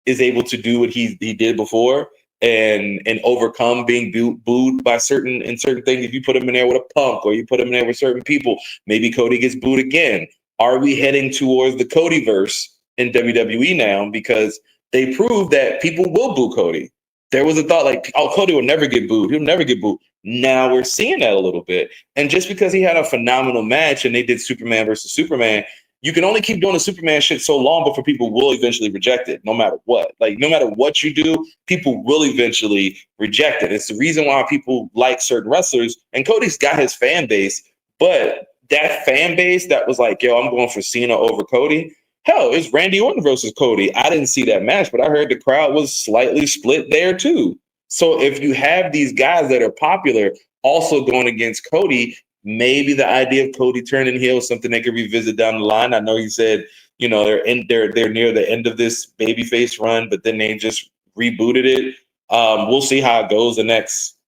is able to do what he did before and overcome being booed by certain things. If you put him in there with a Punk or you put him in there with certain people, maybe Cody gets booed again. Are we heading towards the Codyverse in WWE now? Because they proved that people will boo Cody. There was a thought like, oh, Cody will never get booed. He'll never get booed. Now we're seeing that a little bit. And just because he had a phenomenal match and they did Superman versus Superman, you can only keep doing the Superman shit so long before people will eventually reject it, no matter what. Like, no matter what you do, people will eventually reject it. It's the reason why people like certain wrestlers. And Cody's got his fan base, but that fan base that was like, yo, I'm going for Cena over Cody. Hell, it's Randy Orton versus Cody. I didn't see that match, but I heard the crowd was slightly split there too. So if you have these guys that are popular also going against Cody, maybe the idea of Cody turning heel is something they could revisit down the line. I know he said, they're near the end of this babyface run, but then they just rebooted it. We'll see how it goes the next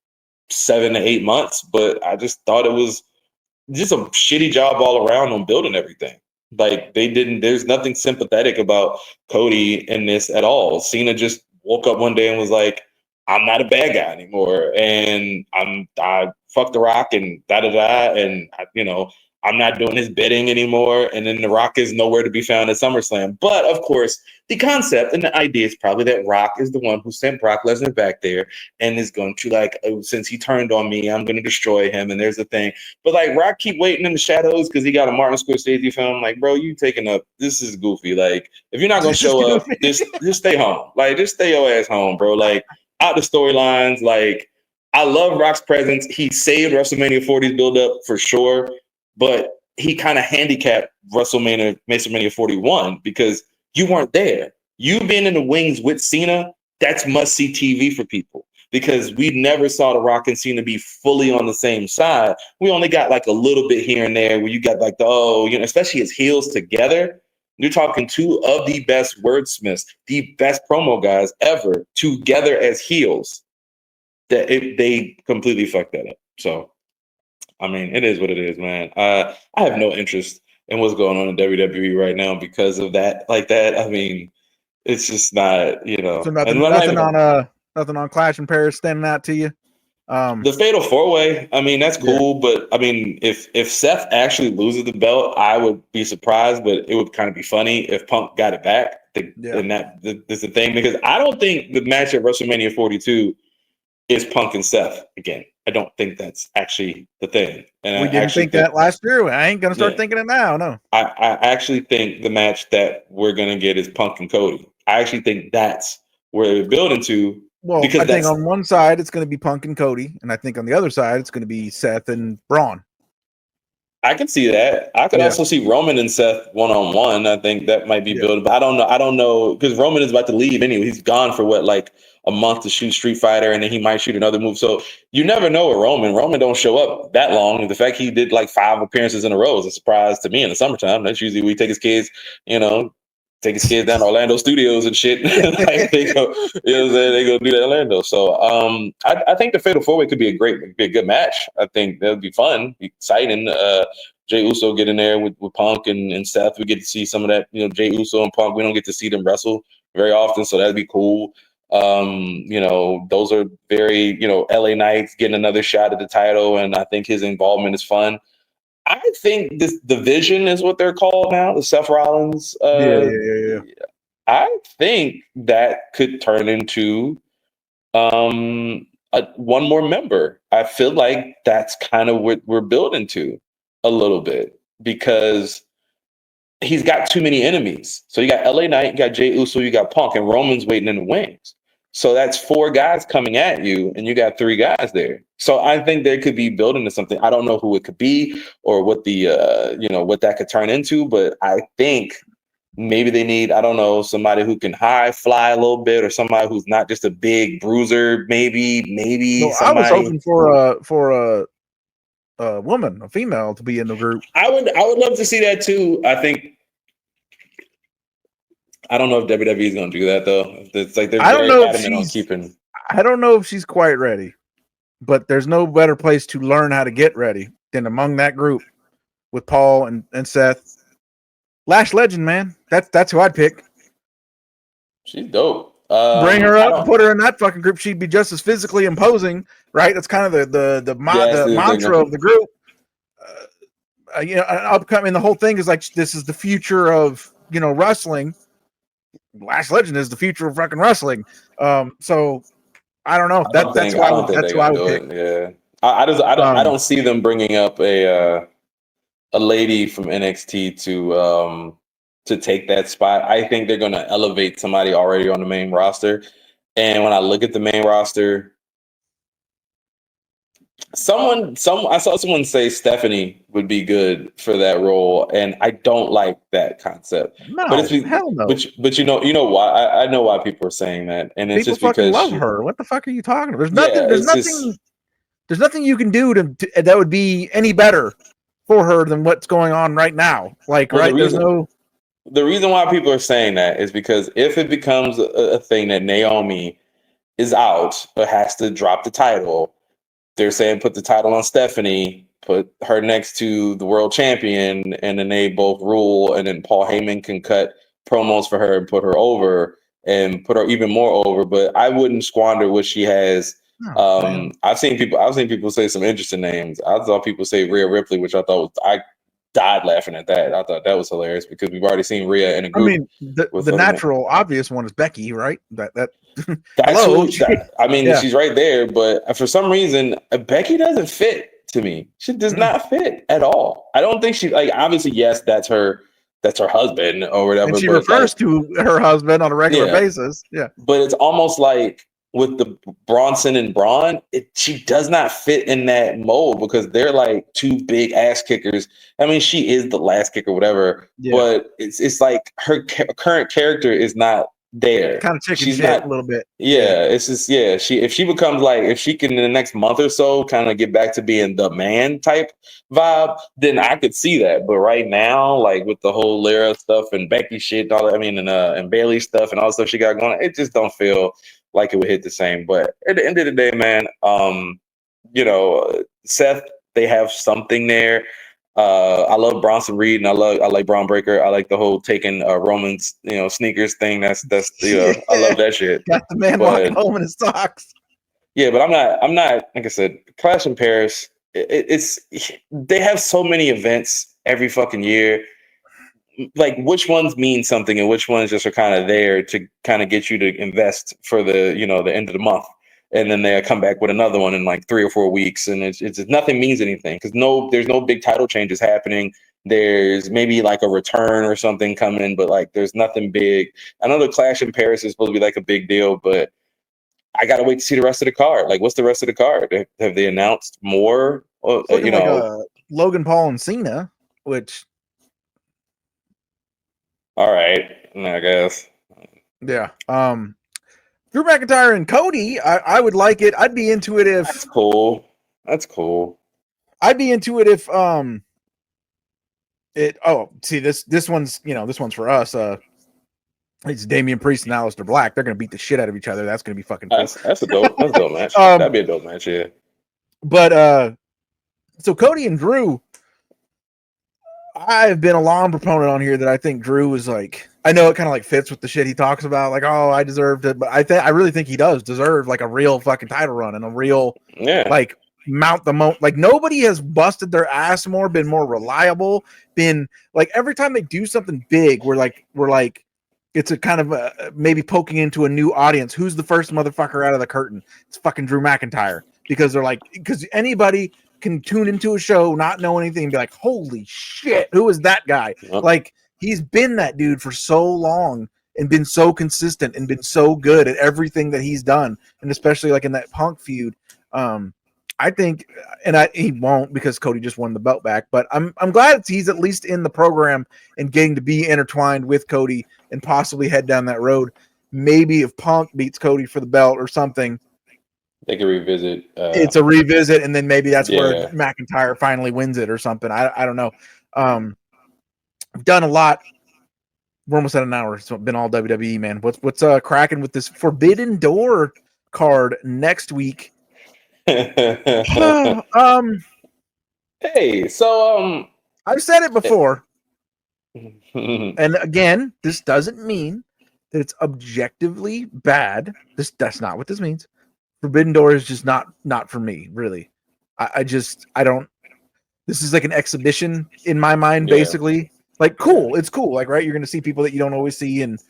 7 to 8 months. But I just thought it was just a shitty job all around on building everything. Like there's nothing sympathetic about Cody in this at all. Cena just woke up one day and was like, I'm not a bad guy anymore, and I fuck the Rock and da da da, and I'm not doing his bidding anymore. And then the Rock is nowhere to be found at SummerSlam. But of course, the concept and the idea is probably that Rock is the one who sent Brock Lesnar back there and is going to since he turned on me, I'm going to destroy him. And there's the thing. But like Rock keep waiting in the shadows because he got a Martin Scorsese film. Like, bro, you taking up? This is goofy. Like, if you're not going to show up, just stay home. Like, just stay your ass home, bro. Like, out the storylines. Like, I love Rock's presence. He saved WrestleMania 40's build up for sure, but he kind of handicapped WrestleMania 41 because you weren't there. You being in the wings with Cena, that's must see TV for people because we never saw The Rock and Cena be fully on the same side. We only got like a little bit here and there where you got like especially his heels together. You're talking two of the best wordsmiths, the best promo guys ever together as heels. They completely fucked that up. So, I mean, it is what it is, man. I have no interest in what's going on in WWE right now because of that. Like that, I mean, it's just not, So nothing on Clash in Paris standing out to you. The Fatal 4-Way, I mean, that's cool, but I mean, if Seth actually loses the belt, I would be surprised, but it would kind of be funny if Punk got it back. And that's the thing, because I don't think the match at WrestleMania 42 is Punk and Seth again. I don't think that's actually the thing. And we didn't think that last year. I ain't gonna start thinking it now. No, I actually think the match that we're gonna get is Punk and Cody. I actually think that's where they're building to. Well, I think on one side it's going to be Punk and Cody, and I think on the other side it's going to be Seth and Braun. I can see that. I could also see Roman and Seth one-on-one. I think that might be built. But I don't know because Roman is about to leave anyway. He's gone for like a month to shoot Street Fighter, and then he might shoot another move. So you never know with Roman. Roman don't show up that long. The fact he did like 5 appearances in a row is a surprise to me in the summertime. That's usually we take his kids, take his kids down to Orlando Studios and shit. Like they go, they go do that Orlando. So I think the Fatal 4-Way could be a good match. I think that would be fun, be exciting. Jey Uso get in there with Punk and Seth. We get to see some of that, Jey Uso and Punk. We don't get to see them wrestle very often, so that'd be cool. Those are very, LA Knights getting another shot at the title, and I think his involvement is fun. I think this division is what they're called now, the Seth Rollins. Yeah. I think that could turn into one more member. I feel like that's kind of what we're building to a little bit because he's got too many enemies. So you got LA Knight, you got Jey Uso, you got Punk, and Roman's waiting in the wings. So that's 4 guys coming at you, and you got 3 guys there. So I think they could be building to something. I don't know who it could be or what the what that could turn into, but I think maybe they need, I don't know, somebody who can high fly a little bit, or somebody who's not just a big bruiser. Maybe somebody. I was hoping for a woman, a female, to be in the group. I would love to see that too. I think I don't know if WWE is going to do that though. It's like they're I don't very know if adamant on keeping. I don't know if she's quite ready, but there's no better place to learn how to get ready than among that group with Paul and Seth. Lash Legend, man. That's who I'd pick. She's dope. Bring her I up and don't. put her in that fucking group. She'd be just as physically imposing, right? That's kind of the Yes, mantra of the group. Upcoming. The whole thing is like this is the future of wrestling. Lash Legend is the future of fucking wrestling. So I don't know. That's who I don't think that's they're who I gonna would do pick. it. Yeah, I don't see them bringing up a lady from NXT to take that spot. I think they're gonna elevate somebody already on the main roster. And when I look at the main roster, I saw someone say Stephanie would be good for that role, and I don't like that concept. But No, hell no. but you know why I know why people are saying that, and it's People just fucking because love her. What the fuck are you talking about? yeah, it's just There's nothing you can do to that would be any better for her than what's going on right now. Like, well right? There's no. the reason why people are saying that is because if it becomes a thing that Naomi is out or has to drop the title, they're saying put the title on Stephanie, put her next to the world champion, and then they both rule, and then Paul Heyman can cut promos for her and put her over and put her even more over. But I wouldn't squander what she has. Oh, man. I've seen people say some interesting names. I saw people say Rhea Ripley, which I died laughing at that. I thought that was hilarious because we've already seen Rhea in a I group mean, with the other men. natural, obvious one is Becky, right? That That's hello. who. I mean, Yeah. she's right there, but for some reason, Becky doesn't fit to me. She does not fit at all. I don't think she like. Obviously, yes, that's her. That's her husband or And whatever. she But it's like, refers to her husband on a regular yeah. basis. Yeah. But it's almost like with the Bronson and Braun, she does not fit in that mold because they're like two big ass kickers. I mean, she is the last kicker, whatever. Yeah. But it's like her current character is not there. Kind of chicken She's shit not. a little bit. Yeah, it's just if she becomes like if she can in the next month or so kind of get back to being the man type vibe, then I could see that. But right now, like with the whole Lyra stuff and Becky shit, all I mean, and Bailey stuff and all the stuff she got going, it just don't feel like it would hit the same. But at the end of the day, man, Seth, they have something there. I love Bronson Reed and I like Braun Breaker. I like the whole taking Roman's sneakers thing. That's Yeah. I love that shit. Got the man walking But home in his socks. yeah, but I'm not like I said, Clash in Paris. It's they have so many events every fucking year. Like which ones mean something and which ones just are kind of there to kind of get you to invest for the the end of the month, and then they come back with another one in like 3 or 4 weeks, and it's nothing means anything because there's no big title changes happening. There's maybe like a return or something coming, but like there's nothing big. I know the Clash in Paris is supposed to be like a big deal, but I gotta wait to see the rest of the card. Like, what's the rest of the card? Have they announced more? It's looking like a Logan Paul and Cena, which all right, I guess. yeah. Drew McIntyre and Cody, I would like it. I'd be into it if That's cool. That's cool. I'd be into it if this one's for us. It's Damian Priest and Aleister Black. They're gonna beat the shit out of each other. That's gonna be fucking cool. That's a dope match. That'd be a dope match, yeah. But so Cody and Drew, I've been a long proponent on here that I think Drew is like, I know it kind of like fits with the shit he talks about, like, oh, I deserved it, but I really think he does deserve like a real fucking title run and a real like mount the like nobody has busted their ass more, been more reliable, been like every time they do something big, we're like it's a kind of maybe poking into a new audience. Who's the first motherfucker out of the curtain? It's fucking Drew McIntyre because anybody can tune into a show, not know anything, and be like, holy shit, who is that guy? Yep. Like, he's been that dude for so long and been so consistent and been so good at everything that he's done. And especially like in that Punk feud. I think, he won't because Cody just won the belt back, but I'm glad he's at least in the program and getting to be intertwined with Cody and possibly head down that road. Maybe if Punk beats Cody for the belt or something, they can revisit. It's a revisit, and then maybe that's where McIntyre finally wins it or something. I don't know. I've done a lot we're almost at an hour. It's been all WWE, man. What's cracking with this Forbidden Door card next week? Hey, so I've said it eh, before, and again, this doesn't mean that it's objectively bad. That's not what this means. Forbidden Door is just not for me, really. I don't. This is like an exhibition in my mind, yeah, basically. Like, cool, it's cool. Like, right, you're gonna see people that you don't always see, and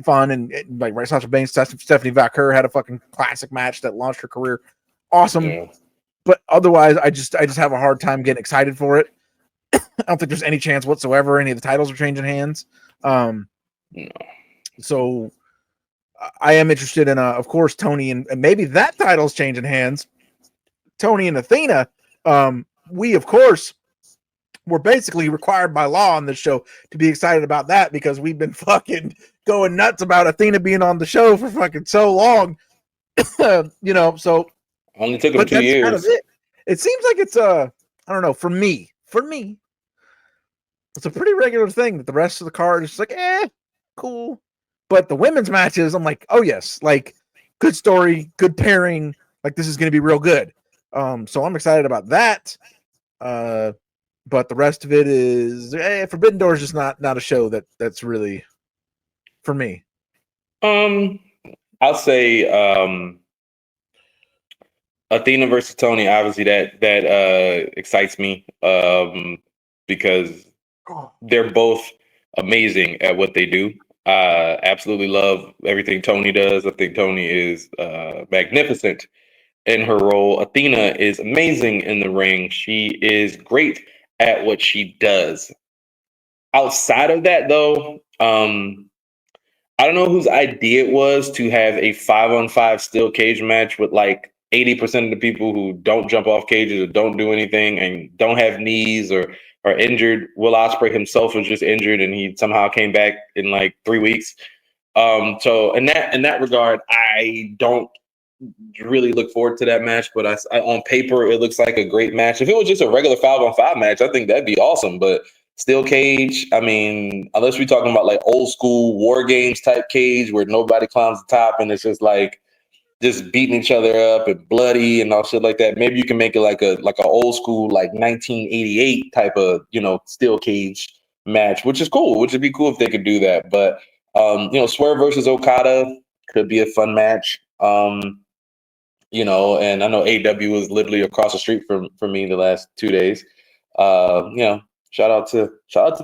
fun, and like, right, Sasha Banks, Stephanie Vaquer had a fucking classic match that launched her career. Awesome, yeah. but otherwise, I just have a hard time getting excited for it. I don't think there's any chance whatsoever any of the titles are changing hands. No. So I am interested in, of course, Tony, and maybe that title's changing hands. Tony and Athena. We, of course, were basically required by law on this show to be excited about that because we've been fucking going nuts about Athena being on the show for fucking so long. So Only took him but 2 that's kind of years. it. It seems like it's I don't know, for me, it's a pretty regular thing that the rest of the card is just like, cool. But the women's matches, I'm like, oh yes, like good story, good pairing, like this is gonna be real good. So I'm excited about that. But the rest of it is Forbidden Door is just not a show that's really for me. I'll say Athena versus Tony. Obviously, that excites me because they're both amazing at what they do. Absolutely love everything Tony does. I think Tony is magnificent in her role. Athena is amazing in the ring. She is great at what she does. Outside of that, though, I don't know whose idea it was to have a 5-on-5 steel cage match with like 80% of the people who don't jump off cages or don't do anything and don't have knees or are injured. Will Ospreay himself was just injured and he somehow came back in like 3 weeks. So in that regard, I don't really look forward to that match. But on paper, it looks like a great match. If it was just a regular 5-on-5 match, I think that'd be awesome. But steel cage, I mean, unless we're talking about like old school war games type cage where nobody climbs the top and it's just like just beating each other up and bloody and all shit like that. Maybe you can make it like a old school like 1988 type of steel cage match, which is cool. Which would be cool if they could do that. But Swerve versus Okada could be a fun match. And I know AW was literally across the street from me the last 2 days. Shout out to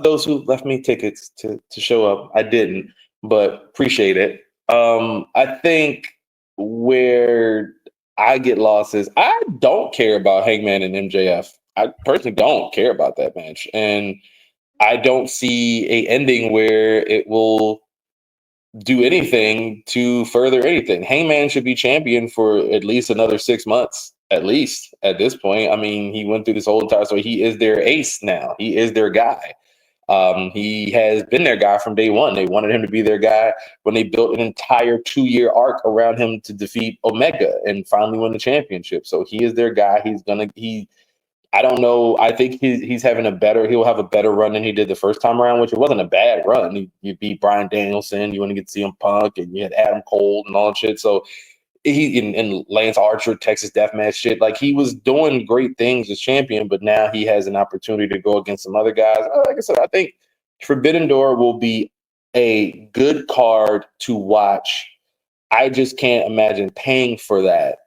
those who left me tickets to show up. I didn't, but appreciate it. I think where I get lost is I don't care about Hangman and MJF. I personally don't care about that match, and I don't see a ending where it will do anything to further anything. Hangman should be champion for at least another 6 months, at least at this point. I mean, he went through this whole entire, so he is their ace now. He is their guy. He has been their guy from day one. They wanted him to be their guy when they built an entire 2-year arc around him to defeat Omega and finally win the championship. So he is their guy. I don't know. I think he'll have a better run than he did the first time around, which it wasn't a bad run. You beat Bryan Danielson, you want to get CM Punk, and you had Adam Cole and all that shit. So and Lance Archer, Texas Deathmatch shit. Like he was doing great things as champion, but now he has an opportunity to go against some other guys. Like I said, I think Forbidden Door will be a good card to watch. I just can't imagine paying for that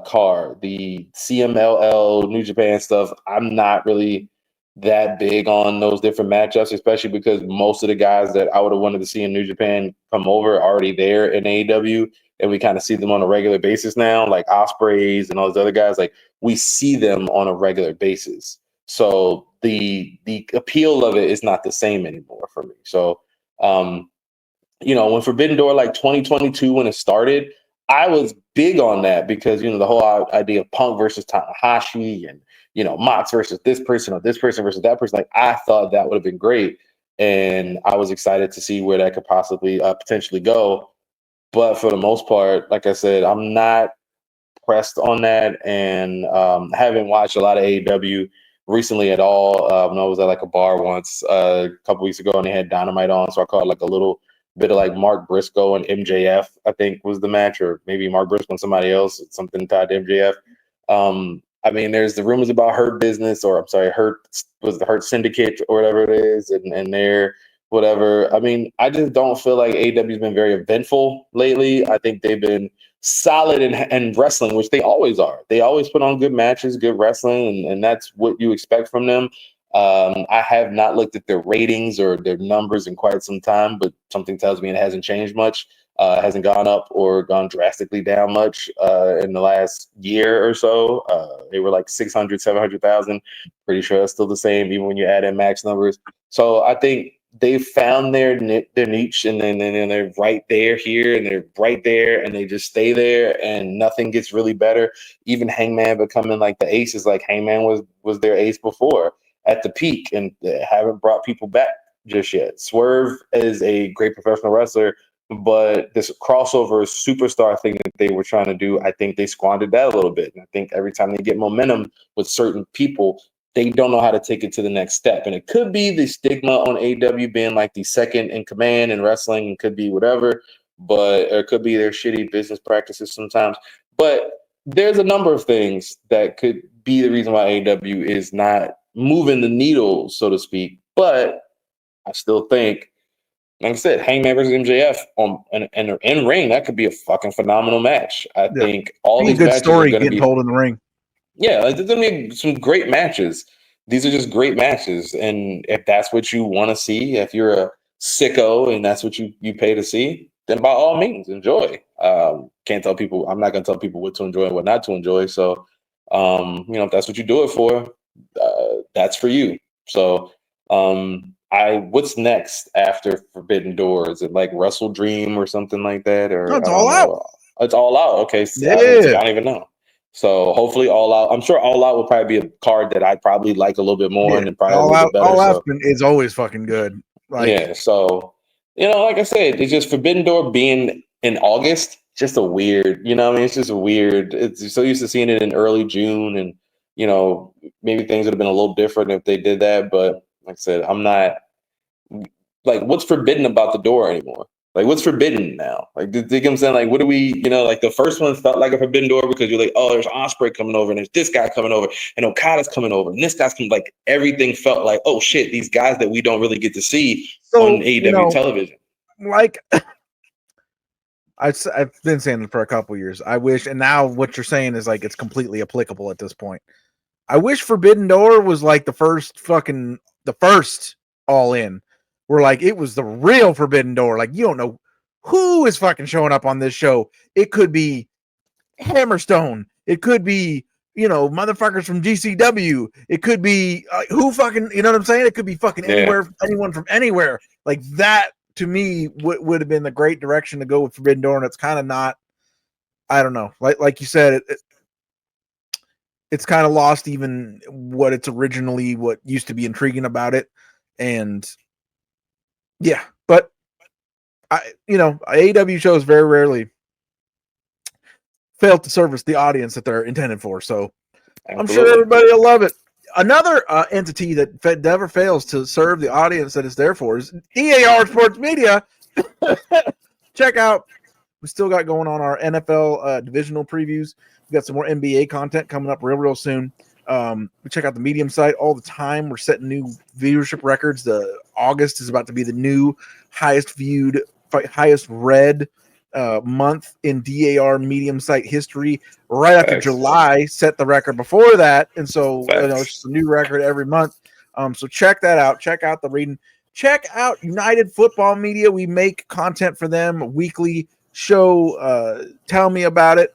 card. The CMLL New Japan stuff, I'm not really that big on those different matchups, especially because most of the guys that I would have wanted to see in New Japan come over are already there in AEW, and we kind of see them on a regular basis now, like Ospreys and all those other guys. Like we see them on a regular basis, so the appeal of it is not the same anymore for me. So when Forbidden Door like 2022 when it started, I was big on that because the whole idea of Punk versus Tanahashi and Mox versus this person or this person versus that person. Like I thought that would have been great, and I was excited to see where that could possibly potentially go. But for the most part, like I said, I'm not pressed on that, and haven't watched a lot of AEW. recently at all. I was at like a bar once a couple weeks ago, and they had Dynamite on, so I caught like a little bit of like Mark Briscoe and MJF, I think was the match, or maybe Mark Briscoe and somebody else, something tied to MJF. I mean, there's the rumors about Hurt Business, or I'm sorry, the Hurt Syndicate or whatever it is, and they're whatever. I mean, I just don't feel like AEW's been very eventful lately. I think they've been solid in wrestling, which they always are. They always put on good matches, good wrestling, and that's what you expect from them. I have not looked at their ratings or their numbers in quite some time, but something tells me it hasn't changed much. Hasn't gone up or gone drastically down much in the last year or so. They were like 600, 700,000. Pretty sure that's still the same, even when you add in max numbers. So I think they've found their niche, and then they're right there here, and they're right there, and they just stay there, and nothing gets really better. Even Hangman becoming like the ace is like Hangman was their ace before at the peak, and they haven't brought people back just yet. Swerve is a great professional wrestler, but this crossover superstar thing that they were trying to do, I think they squandered that a little bit. And I think every time they get momentum with certain people, they don't know how to take it to the next step. And it could be the stigma on AEW being like the second in command in wrestling, and could be whatever, but it could be their shitty business practices sometimes. But there's a number of things that could be the reason why AEW is not moving the needle, so to speak. But I still think, like I said, Hangman versus MJF in ring, that could be a fucking phenomenal match. I think all these good matches story are going to getting be told in the ring. yeah, like, there's gonna be some great matches. These are just great matches, and if that's what you want to see, if you're a sicko and that's what you pay to see, then by all means enjoy. Can't tell people. I'm not gonna tell people what to enjoy and what not to enjoy. So, if that's what you do it for, that's for you. So, what's next after Forbidden Door? Is it like Wrestle Dream or something like that? No, Or it's I don't all out. know. It's all out. Okay, so I Yeah. don't even know. So hopefully All Out. I'm sure All Out will probably be a card that I'd probably like a little bit more and probably a little bit better. All Out So is always fucking good. Like, yeah. So like I said, it's just Forbidden Door being in August, just a weird. You know, what I mean, it's just a weird. It's so used to seeing it in early June, and maybe things would have been a little different if they did that. But like I said, I'm not like what's forbidden about the door anymore. Like, what's forbidden now? Like, you know what I'm saying? Like, what do we, like the first one felt like a forbidden door because you're like, oh, there's Ospreay coming over, and there's this guy coming over, and Okada's coming over, and this guy's coming. Like, everything felt like, oh shit, these guys that we don't really get to see on AEW television. Like, I've been saying it for a couple years. I wish, and now what you're saying is like it's completely applicable at this point. I wish Forbidden Door was like the first All In, where like it was the real Forbidden Door. Like, you don't know who is fucking showing up on this show. It could be Hammerstone. It could be, motherfuckers from GCW. It could be who fucking, you know what I'm saying? It could be fucking anywhere, anyone from anywhere. Like that to me would have been the great direction to go with Forbidden Door, and it's kind of not. I don't know. Like you said, it's kind of lost even what used to be intriguing about it. And yeah, but AEW shows very rarely fail to service the audience that they're intended for. So I'm sure everybody will love it. Another entity that never fails to serve the audience that it's there for is EAR Sports Media. Check out, we still got going on our NFL divisional previews. We got some more NBA content coming up real soon. We check out the Medium site all the time. We're setting new viewership records. The August is about to be the new highest viewed, highest read month in DAR Medium site history. Right after July set the record before that, and so it's just a new record every month. So check that out. Check out the reading. Check out United Football Media. We make content for them, a weekly show. Tell me about it.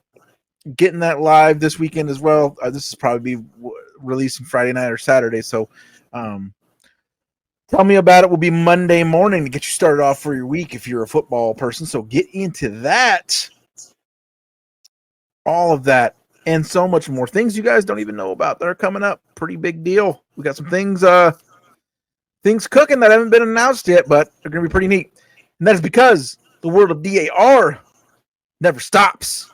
Getting that live this weekend as well. This is probably be releasing Friday night or Saturday. So tell me about it will be Monday morning to get you started off for your week if you're a football person. So get into that. All of that and so much more. Things you guys don't even know about that are coming up. Pretty big deal. We got some things cooking that haven't been announced yet, but they're going to be pretty neat. And that is because the world of DAR never stops.